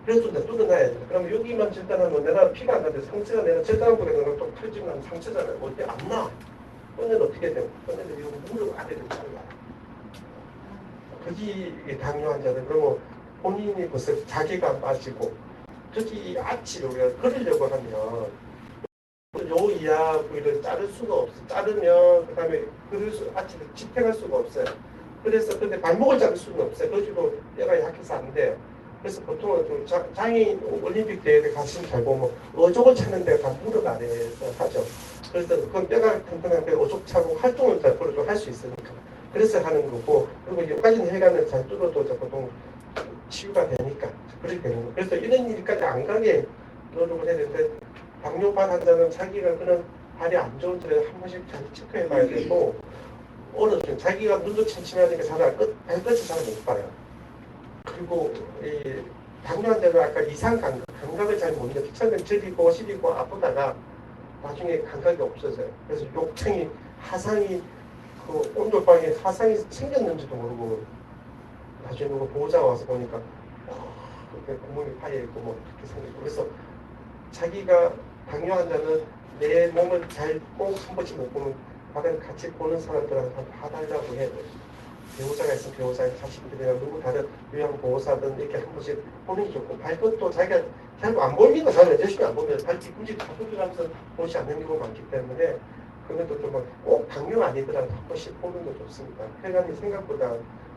그래서 이제 뚫어놔야 돼. 그럼 여기만 절단하면 내가 피가 안 가는데 상처가 내가 절단한 거에 내가 또 펼치면 상처잖아요. 어때 안 나? 꺼내면 어떻게 돼요? 꺼내면 이거 무릎 아래를 잘라요. 거기 당뇨 환자들 그러면 본인이 벌써 자기가 빠지고 저기 아치를 우리가 걸으려고 하면 요 이하 부위를 자를 수가 없어. 자르면 그다음에 아치를 집행할 수가 없어요. 그래서 근데 발목을 자를 수는 없어요. 거기도 뼈가 약해서 안 돼요. 그래서 보통은 좀 장애인 올림픽 대회에 가시면 잘 보면 어족을 찾는 데가 다 무릎 아래에서 하죠. 그래서 그건 뼈가 튼튼한데 어족 차고 활동을 잘 할 수 있으니까. 그래서 하는 거고 그리고 여기까지는 혈관을 잘 뚫어도 보통 치유가 되니까 그렇게 되는 거예요. 그래서 이런 일까지 안 가게 노력을 해야 되는데 당뇨발 환자는 자기가 그런 발이 안 좋은 데를 한 번씩 잘 체크해 봐야 되고 어렵죠. 자기가 눈도 침침하니까 발끝이 잘 못 봐요. 그리고 이 당뇨 환자는 아까 이상 감각을 잘 못 느끼고 처음엔 저리고 시리고 아프다가 나중에 감각이 없어져요. 그래서 욕창이 하상이 그 온돌방에 하상이 생겼는지도 모르고 나중에 누구 보호자가 와서 보니까 구멍이 파여 있고 뭐 이렇게 생기고 그래서 자기가 당뇨 환자는 내 몸을 잘 꼭 한 번씩 못 보면 다른 같이 보는 사람들한테 봐달라고 해야 돼요. 배우자가 있으면 배우자의 자식들이나 누구 다른 요양보호사든 이렇게 한 번씩 보는 게 좋고 발끝도 자기가 잘 안 보이니까 잘 열심히 안 보면 발뒤 굳이 가꾸면서 보지 않는 경우가 많기 때문에 그것도 좀 꼭 당뇨 아니더라도 한 번씩 보는 거 좋습니다. 혈관이 생각보다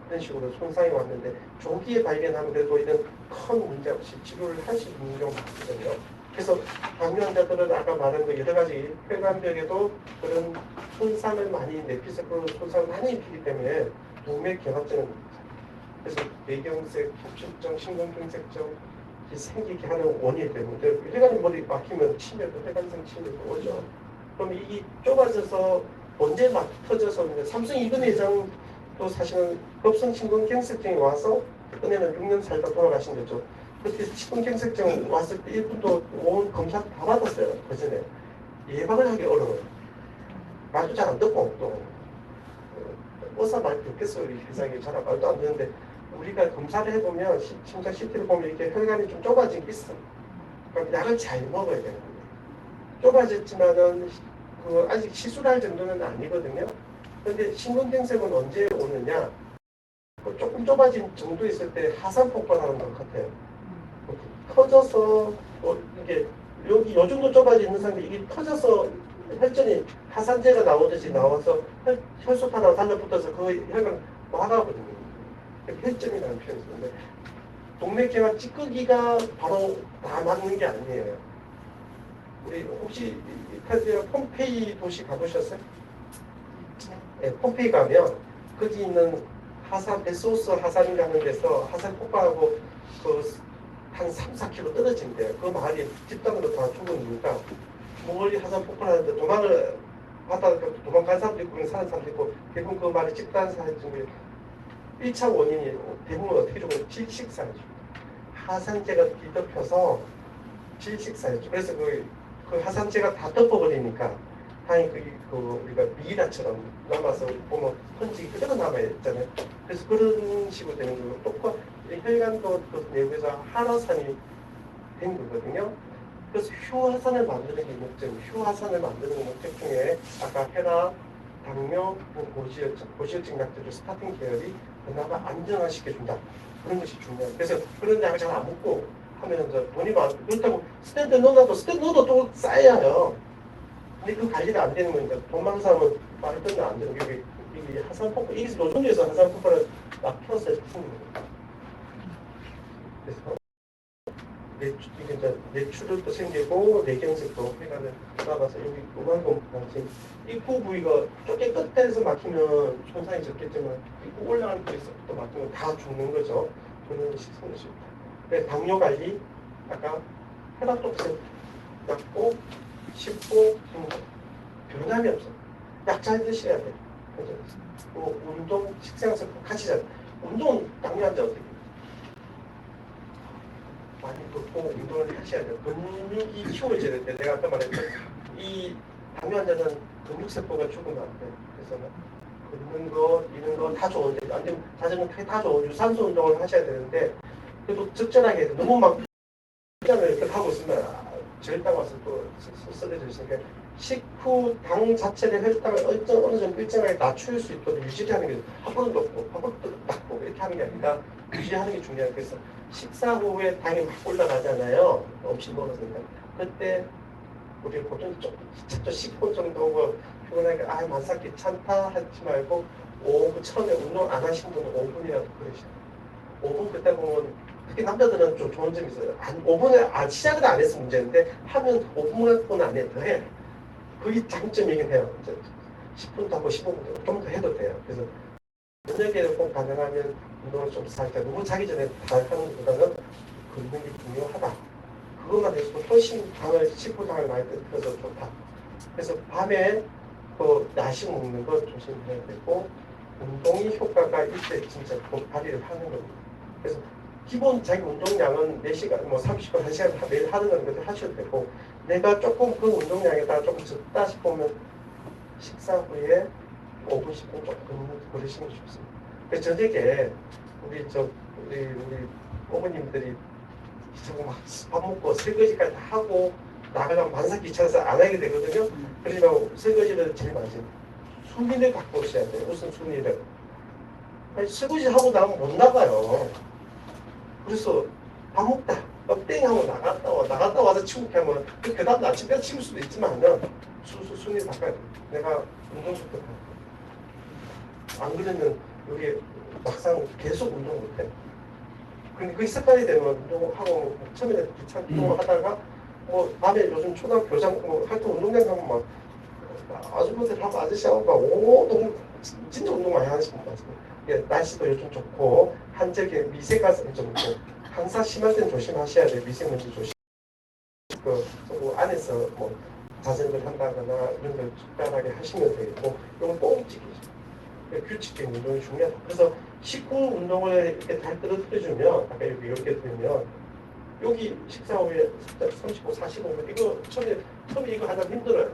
그런 식으로 손상이 왔는데 조기에 발견하면 그래도 이런 큰 문제 없이 치료를 할 수 있는 경우가 많거든요. 그래서 당뇨 환자들은 아까 말한 거 여러 가지 혈관벽에도 그런 손상을 많이 내피세포 손상을 많이 입히기 때문에 동맥 경화증은 그래서 뇌경색, 협심증, 심근경색증 생기게 하는 원인이 되는데 혈관이 머리 막히면 치매도 혈관성 치매도 오죠. 그럼 이게 좁아져서 언제 막 터져서 삼성 이근 회장도 사실은 급성 심근경색증이 와서 그때는 6년 살다 돌아가신 거죠. 그때 심근경색증 왔을 때 이분도 온 검사 다 받았어요. 그 전에 예방을 하기 어려워요. 말도 잘 안 듣고 또 의사 말 듣겠어요. 우리 세상에 잘 말도 안 되는데 우리가 검사를 해보면 심장 CT를 보면 이렇게 혈관이 좀 좁아진 게 있어. 그럼 약을 잘 먹어야 되는 거예요. 좁아졌지만은 그 아직 시술할 정도는 아니거든요. 근데 심근경색은 언제 오느냐? 조금 좁아진 정도 있을 때 하산 폭발하는 것 같아요. 터져서 이게 여기 요 정도 좁아져 있는 상태 이게 터져서 혈전이 하산제가 나오듯이 나와서 혈소 하나 달라붙어서 그 혈관 막아거든요. 혈점이라는 표현이 있는데 동맥경화 찌꺼기가 바로 다 막는 게 아니에요. 우리 혹시 이탈리아 폼페이 도시 가보셨어요? 네, 폼페이 가면 거기 있는 하산 베소스 하산이라는 데서 하산 폭발하고 한 3, 4km 떨어진대요. 그 마을이 집단으로 다 죽은 이유가 멀리 하산 폭발하는데 도망을 하다가 도망간 사람도 있고 사는 사람도 있고 대부분 그 마을이 집단 사회 중에 1차 원인이 대부분 어떻게 죽어요? 질식사유죠. 하산재가 뒤덮여서 질식사유죠. 그래서 그 하산재가 다 덮어버리니까 다행히 우리가 미라처럼 남아서 보면 흔적이 그대로 남아있잖아요. 그래서 그런 식으로 되는 거고 또 혈관도 그 내부에서 한화산이 된 거거든요. 그래서 휴화산을 만드는 게 목적, 휴화산을 만드는 게 목적 중에 아까 혈압, 당뇨, 고지혈증 약들을 스타팅 계열이 그나마 안정화시켜준다. 그런 것이 중요해요. 그래서 그런 약을 잘 안 먹고 하면 돈이 많고 그렇다고 스탠드 넣어도 또 쌓여요. 근데 그 관리가 안 되는 거니까 돈 많은 사람은 말을 듣는 안 되는 게 이게 하산폭포, 이게 노중에서 하산폭포를 막 펴서 생기는 거예요. 그래서 이게 이제 뇌출혈도 생기고 뇌경색도 해가는 나가서 여기 요만큼 당신 입구 부위가 쪼개 끝에서 막히면 손상이 적겠지만 입구 올라가는 부위에서부터 막히면 다 죽는 거죠. 그런 식성일 수 있다. 그래서 당뇨 관리 아까 혈압 독성 약고 쉽고 변함이 없어. 약 잘 드셔야 돼. 그죠? 운동 식생활에서 같이 잘. 운동 당뇨 환자 어떻게? 많이 걷고 운동을 하셔야 돼요. 근육이 키워져야 될 때, 내가 아까 말했던 이 당뇨 환자는 근육세포가 죽으면 안 돼요. 그래서 걷는 거, 이런 거 다 좋은데, 아니면 자전거 다 좋은 유산소 운동을 하셔야 되는데, 그래도 적절하게 해서 너무 막 시간을 이렇게 하고 있으면 절당 와서 또 쓰러져 있으니까 식후 당 자체의 혈당을 어느 정도 일정하게 낮출 수 있도록 유지하는 게 한 번은 높고 한 번은 낮고 이렇게 하는 게 아니라 유지하는 게 중요해요. 그래서 식사 후에 당이 막 올라가잖아요. 음식 먹었으니까 그때 우리 보통 좀 10분 정도 피곤하게 만삭 괜찮다 하지 말고 5분 처음에 운동 안 하신 분은 5분이라도 그러시죠. 5분 그때 보면 특히 남자들은 좀 좋은 점이 있어요. 5분을 시작을 안 했으면 문제인데 하면 5분은 안 해도 해. 그게 장점이긴 해요. 이제 10분도 하고 15분도 좀 더 해도 돼요. 그래서 저녁에 꼭 가능하면 운동을 좀 살짝 너무 자기 전에 다 하는 것보다는 걷는 게 중요하다. 그것만 해서도 훨씬 당을 10분당을 많이 들어서 좋다. 그래서 밤에 그 야식 먹는 거 조심해야 되고 운동이 효과가 있을 때 진짜 발휘를 하는 겁니다. 그래서 기본 자기 운동량은 4시간, 뭐 30분, 1시간 매일 하는 건 하셔도 되고 내가 조금 그 운동량에다가 조금 적다 싶으면 식사 후에 5분, 10분 조금 걸으시면 좋습니다. 그래서 저녁에 우리 어머님들이 자꾸 막 밥 먹고 설거지까지 다 하고 나가면 만삭 귀찮아서 안 하게 되거든요. 그러니까 설거지를 제일 많이 순위를 갖고 오셔야 돼요. 무슨 순위를. 설거지 하고 나면 못 나가요. 그래서 밥 먹다 땡 하고 나갔다 와서 치우게 하면 그 다음 날 아침에 치울 수도 있지만은 순위 바꿔야 돼. 내가 운동부터 안 그러면 여기 막상 계속 운동 못해. 근데 그 습관이 되면 운동하고 처음에는 귀찮게 운동하다가 뭐 밤에 요즘 초등학교 교장 뭐 하여튼 운동장 가면 막 아주머니들하고 아저씨하고 막 너무 진짜 운동 많이 하시는 것 같아요. 날씨도 요즘 좋고 한적에 미세가 좀 있고 항상 심할 때는 조심하셔야 돼요. 미세먼지 조심. 그 안에서 뭐 자전거를 한다거나 이런 걸 적당하게 하시면 되고 이건 꼭 지키죠. 규칙적인 운동이 중요하다. 그래서 식후 운동을 이렇게 잘 떨어뜨려주면 아까 여기 이렇게 되면 여기 식사 후에 35, 45분 이거 처음에 이거 하려면 힘들어요.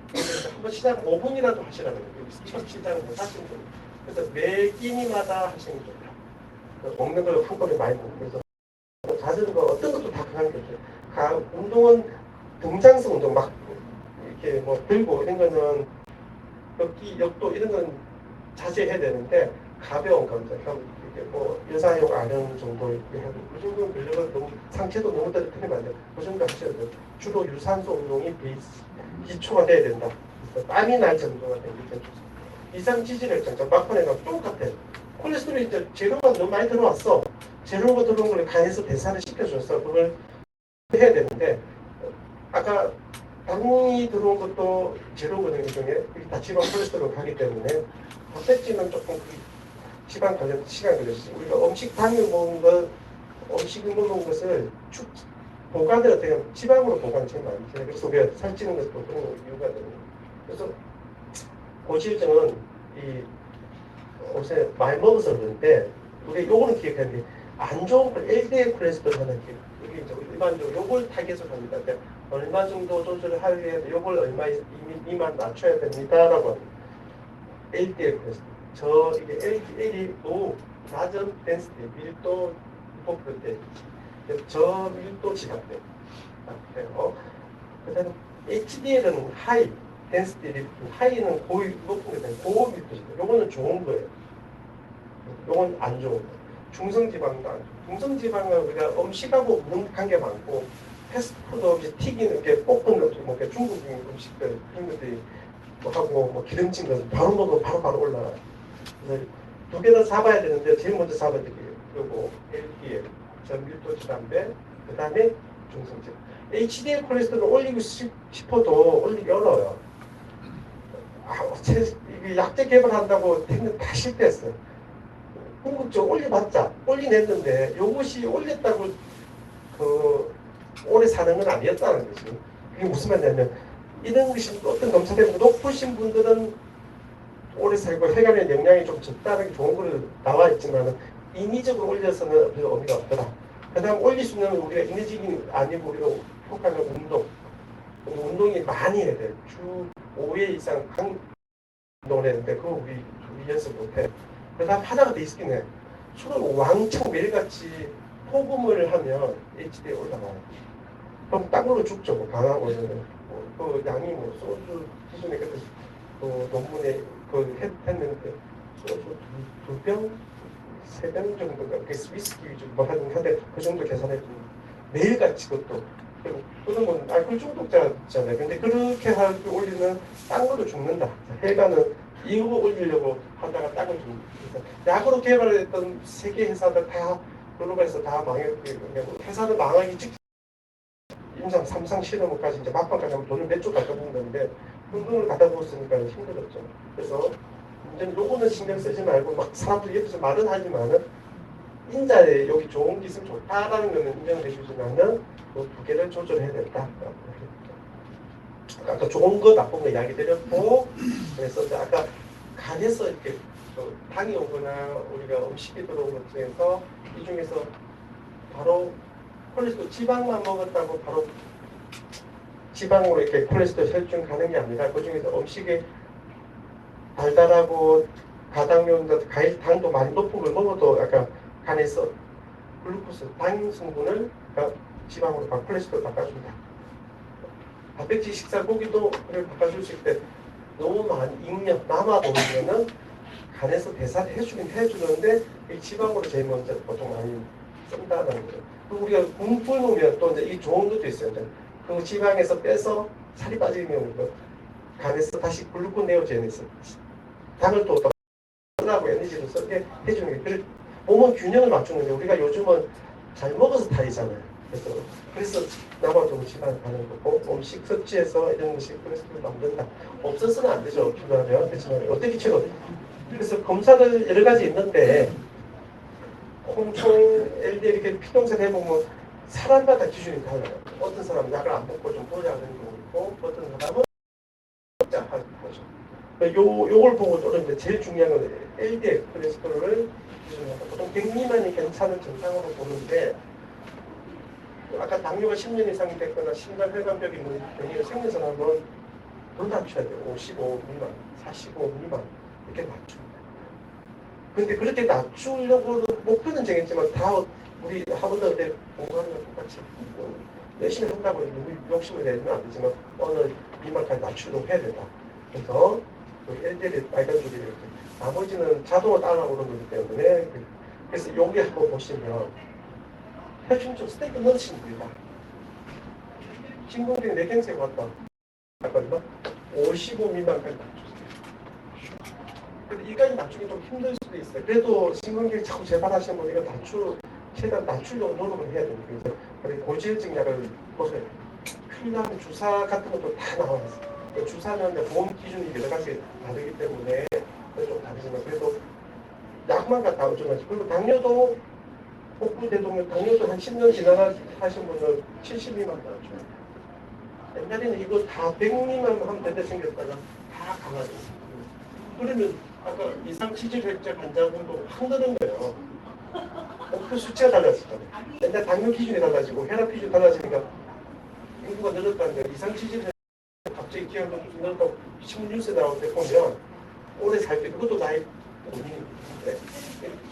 그래서 한번 시작 5분이라도 하시라는 거예요. 첫 시작은 못 하시는 거예요. 그래서 매 끼니마다 하시는 게 좋다. 먹는 걸 한꺼번에 많이 먹고 그래서 자전거 어떤 것도 다 강한 게 없어요. 운동은 등장성 운동 막 이렇게 뭐 들고 이런 거는 역도 이런 건 자제해야 되는데 가벼운 감정, 이게 뭐 여자용 아령 정도 이렇게 하고 그 정도는 근력은 너무 상체도 너무 떨어뜨리면 안 돼요. 그 정도 하셔야 돼요. 주로 유산소 운동이 기초가 돼야 된다. 그래서 땀이 날 정도가 되기 좋습니다. 이상 지질혈증, 막판에 가면 똑같아요. 콜레스테롤이 이제 재료가 너무 많이 들어왔어. 재료가 들어온 걸 간에서 대사를 시켜줬어. 그걸 해야 되는데 아까 당이 들어온 것도 재료거든요. 일종의 다 지방 콜레스테롤 가기 때문에 단백질은 조금 시간 걸렸지. 우리가 당을 먹은 것, 음식을 먹은 것을 보관을 어떻게 하면 지방으로 보관이 제일 많죠. 그래서 우리가 살찌는 것도 그런 이유가 됩니다. 그래서 고지혈증은 요새 많이 먹어서 그런데 우리 요거는 기억해야 돼. 안 좋은 걸 LDL 콜레스테롤 하는 게 이게 이제 일반적으로 요걸 타겟으로 합니다. 그러니까 얼마 정도 조절을 하기 위해 요걸 얼마 미만 낮춰야 됩니다라고 합니다. LDL 콜레스테롤. 이게 LDL이 낮은 덴시티 밀도 리포프로테인 저밀도 지방대 해요. 그다음 HDL은 하이, 덴시티 리프트, 하이는 높은 게 되는 고급 리프트입니다. 요거는 좋은 거예요. 요건 안 좋은 거예요. 중성지방도 안 좋고, 중성지방은 우리가 음식하고 관계 많고, 패스트푸드 음식 튀기는 게 볶은 음식, 뭐 중국 음식들 그런 것들이 뭐 하고 뭐 기름진 거 바로 먹으면 바로 올라가요. 그래서 두 개 다 잡아야 되는데 제일 먼저 잡아야 되고요. 그리고 LDL, 전밀도 지단배, 그 다음에 중성지방. HDL 콜레스테롤 올리고 싶어도 올리기 어려워요. 이게 약제 개발한다고 했는데 다 실패했어요. 궁극적으로 올려봤자 올리냈는데 이것이 올렸다고 오래 사는 건 아니었다는 거지. 그게 무슨 말이냐면 이런 것이 어떤 검사되면 높으신 분들은 오래 살고 혈관에 영향이 좀 적다는 게 좋은 거로 나와 있지만 인위적으로 올려서는 별로 의미가 없더라. 그 다음 올릴 수 있는 우리가 인위적인 아니고 우리가 효과는 운동이 많이 해야 돼. 주 5회 이상 운동을 했는데 그거 우리 연습 못해. 그다음 하다가 디스kin 해. 술을 왕창 매일같이 포금을 하면 HDL 올라가요. 그럼 땅으로 죽죠. 뭐 강하고 그 양이 뭐 소주 기존에 그때 그 논문에 했는데 소주 2병, 3병 정도가 그 위스키 위주로 뭐 하는데 그 정도 계산해도 매일같이 그것도 그런 건 알코올 중독자잖아요. 근데 그렇게 올리면 땅으로 죽는다. 혈관은 이거 올리려고 하다가 땅을 줍니다. 약으로 개발했던 세계 회사들 다 글로벌에서 다 망했고 회사는 망하기 직 임상 3상 실험까지 이제 막판까지 하면 돈을 몇 조 갖다 부었는데 흥금을 갖다 부었으니까 힘들었죠. 그래서 이제 요거는 신경 쓰지 말고 막 사람들이 옆에서 말은 하지만은 인자에 여기 좋은 기술 좋다라는 거는 인정해 주지만은 그 두 개를 조절해야 된다. 아까 좋은 거 나쁜 거 이야기 드렸고 그래서 아까 간에서 이렇게 당이 오거나 우리가 음식이 들어온 것 중에서 이 중에서 바로 콜레스테롤 지방만 먹었다고 바로 지방으로 이렇게 콜레스테롤 혈중 가는 게 아니라 그 중에서 음식에 달달하고 가당류, 당도 많이 높은 걸 먹어도 약간 간에서 글루코스, 당 성분을 지방으로 콜레스테롤 바꿔준다. 단백질 식사 고기도 바꿔줄 수 있을 때 너무 많이 익력 남아도면은 간에서 대사를 해주는데 이 지방으로 제일 먼저 보통 많이 쓴다는 거죠. 그리고 우리가 굶고 놓으면 또 이제 이 좋은 것도 있어요. 그 지방에서 빼서 살이 빠지면 간에서 다시 글루콘 네오제네스 당을 또 쓰라고 에너지를 쓰게 해주는 게 몸은 균형을 맞추는 게 우리가 요즘은 잘 먹어서 탈이잖아요. 그래서 남아도는 지방을 가는 거고 음식 섭취해서 이런 음식 콜레스테롤 만든다. 없어서는 안 되죠. 필요하면. 그렇지만 어떻게 치료? 그래서 검사를 여러 가지 있는데 홍총, LDL 이렇게 피동산 해보면 사람마다 기준이 달라요. 어떤 사람은 약을 안 먹고 좀 보자는 경우 있고 어떤 사람은 하는 거죠. 요걸 보고 또 제일 중요한 건 LDL 콜레스테롤을 기준으로 보통 100 미만이 괜찮은 정상으로 보는데 아까 당뇨가 10년 이상이 됐거나 심장혈관벽이 있는 병이 생긴 사람은 더 낮춰야 돼요. 55 미만, 45 미만 이렇게 낮춥니다. 근데 그렇게 낮추려고 목표는 정했지만 다 우리 학원들 공부하는 거 똑같이 열심히 한다고 욕심을 내면 안 되지만 어느 미만까지 낮추려고 해야 된다. 그래서 LDL 빨간줄이 이렇게 나머지는 자동으로 따라오는 거기 때문에 그래서 여기 한번 보시면 혈중적 스테이크 넣으시면 됩니다. 신공증 내경색 왔다. 55 미만까지 낮추세요. 근데 이까지 낮추기 좀 힘들 수도 있어요. 그래도 신공증 자꾸 재발하시는 분 이거 최대한 낮추려고 노력을 해야 됩니다. 그래서 고지혈증 약을 보세요. 필요한 주사 같은 것도 다 나와 있어요. 주사는 보험 기준이 여러 가지 다르기 때문에 좀 다르지만 그래도 약만 갖다 오죠. 그리고 당뇨도 복부 대동맥 당뇨도 한 10년 지나가 하신 분은 70 미만 나왔죠. 옛날에는 이거 다 100 미만 하면 된다 생겼다가 다 강화됐어요. 그러면 아까 이상 치질혈증 환자분도 확 늘은 거예요. 목표 수치가 달라졌잖아요. 옛날 당뇨 기준이 달라지고 혈압 기준이 달라지니까 인구가 늘었다는 거예요. 이상 치질혈증 갑자기 기혈도 늘었다고 신문 뉴스에 나올 때 보면 오래 살 때 그것도 나이 본인인데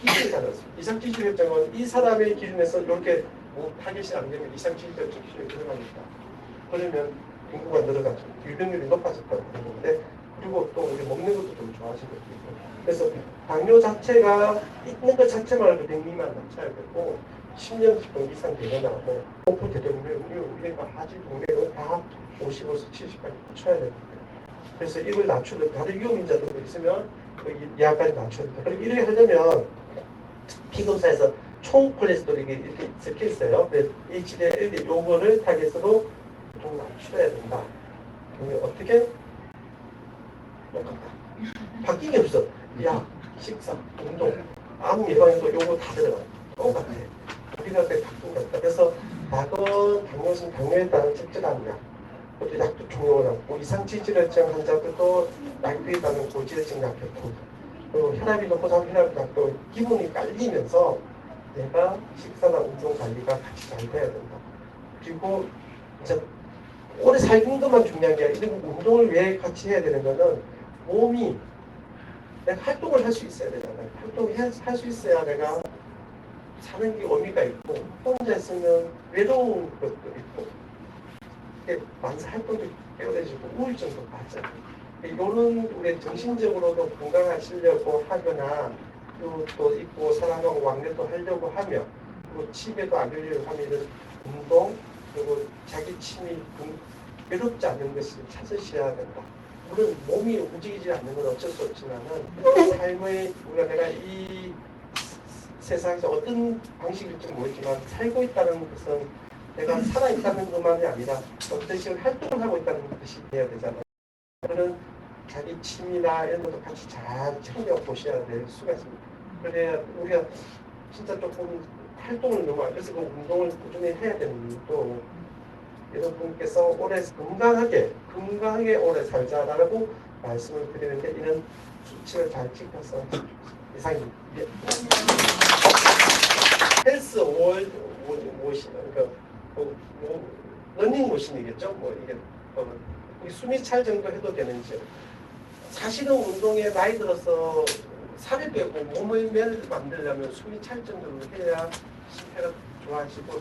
기준이 달랐어요. 이상 치질혈증은 이 사람의 기준에서 이렇게 타겟이 안 되면 이상 지지자층 기준이 들어가니까. 그러면 인구가 늘어가죠. 유병률이 높아졌다고 하는 건데, 그리고 또 우리 먹는 것도 좀 좋아지거든요. 그래서 당뇨 자체가 있는 것 자체만으로도 100미만 낮춰야 되고 10년 이상 되거나 뭐 공포 대동맥류 이런 거 하지 동맥은 다 55에서 70까지 낮춰야 됩니다. 그래서 이걸 낮추는 다른 위험인자들도 있으면 그 예하까지 낮춰야 됩니다. 그리고 이렇게 하려면 피검사에서 총 콜레스테롤이 이렇게 적혀 있어요. 그래서 HDL 요거를 타겟으로 좀 낮춰야 된다. 어떻게? 똑같다. 바뀐 게 없어. 약, 식사, 운동, 암 예방에도 요거 다 들어가. 똑같아. 우리가 그때 바꾼 게 없다. 그래서 약은 당뇨에 따른 적절한 약, 또 약도 종용을 하고 이상 지질혈증 환자들도 약에 따른 고지혈증 약효도 그리고 혈압이 높고 혈압 약도 기본이 깔리면서 내가 식사나 운동 관리가 같이 잘 돼야 된다. 그리고 이제 오래 살는 것만 중요한 게 아니라 운동을 왜 같이 해야 되는 거는 몸이 내가 활동을 할 수 있어야 되잖아요. 활동할 수 있어야 내가 사는 게 의미가 있고 혼자 있으면 외로운 것도 있고 만사 활동도 깨어내지고 우울증도 맞아요. 이런 우리 정신적으로도 건강하시려고 하거나 또 있고 사람하고 왕래도 하려고 하며 그리고 치매도 안 걸리려고 하면 이런 운동 그리고 자기 취미 외롭지 않는 것을 찾으셔야 된다. 물론 몸이 움직이지 않는 건 어쩔 수 없지만은 삶의 우리가 내가 이 세상에서 어떤 방식일지 모르지만 살고 있다는 것은 내가 살아있다는 것만이 아니라 어떤 식으로 활동을 하고 있다는 것이 돼야 되잖아요. 그런 자기 취미나 이런 것도 같이 잘 챙겨보셔야 될 수가 있습니다. 그래야 우리가 진짜 조금 활동을 너무 안 해서 그 운동을 꾸준히 해야 되는 이유도 여러분께서 오래 건강하게 오래 살자라고 말씀을 드리는데 이런 수칙을 잘 지켜서 이상입니다. 예. 헬스 러닝머신이겠죠? 뭐 이게 숨이 찰 정도 해도 되는지. 사실은 운동에 나이 들어서 살을 빼고 몸의 면을 만들려면 숨이 찰 정도로 해야 심폐가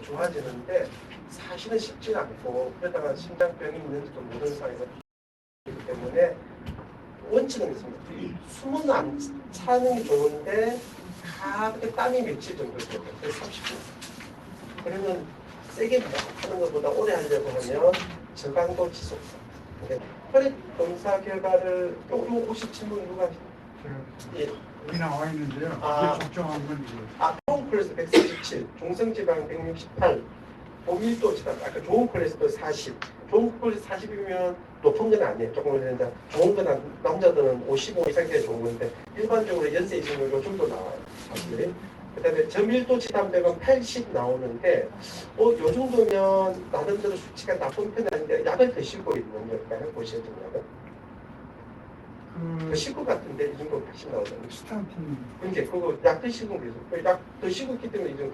좋아지는데 사실은 쉽지 않고 그러다가 심장병이 있는지도 모르는 상황에서 그렇기 때문에 원칙은 있습니다. 숨은 안 차는 게 좋은데 가볍게 땀이 며칠 정도 돼요. 30분. 그러면 세게 하는 것보다 오래 하려고 하면 저강도 지속성. 혈액 검사 결과를 혹시 질문 누가 예. 여기 나와 있는데요. 이게 적정한 건 이거예요. 좋은 콜레스테롤 147, 중성지방 168, 고밀도 지방, 아까 좋은 콜레스테롤 40, 좋은 콜레스테롤 40이면 높은 건 아니에요. 조금 그런데 좋은 건 남자들은 55 이상 돼야 좋은 건데 일반적으로 연세 있으면 요 정도 나와요. 사실. 그다음에 저밀도 지단백은 80 나오는데 요 정도면 나름대로 수치가 나쁜 편이 아닌데 약을 드시고 있는 걸까요? 보셔야 되냐면 드실 것 같은데 이 정도 80 나오잖아요. 스타틴. 근데 그거 약 드시고 계세요. 약 드시고 있기 때문에 이제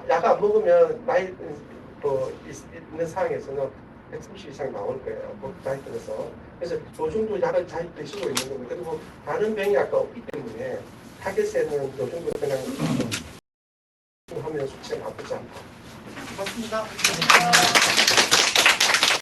약 안 먹으면 나이 있는 상황에서는 130 이상 나올 거예요. 나이 들어서. 그래서 요 정도 약을 잘 드시고 있는 겁니다. 그리고 다른 병이 아까 없기 때문에 타겟에는 요 정도 그냥 하면 수치가 나쁘지 않다. 고맙습니다.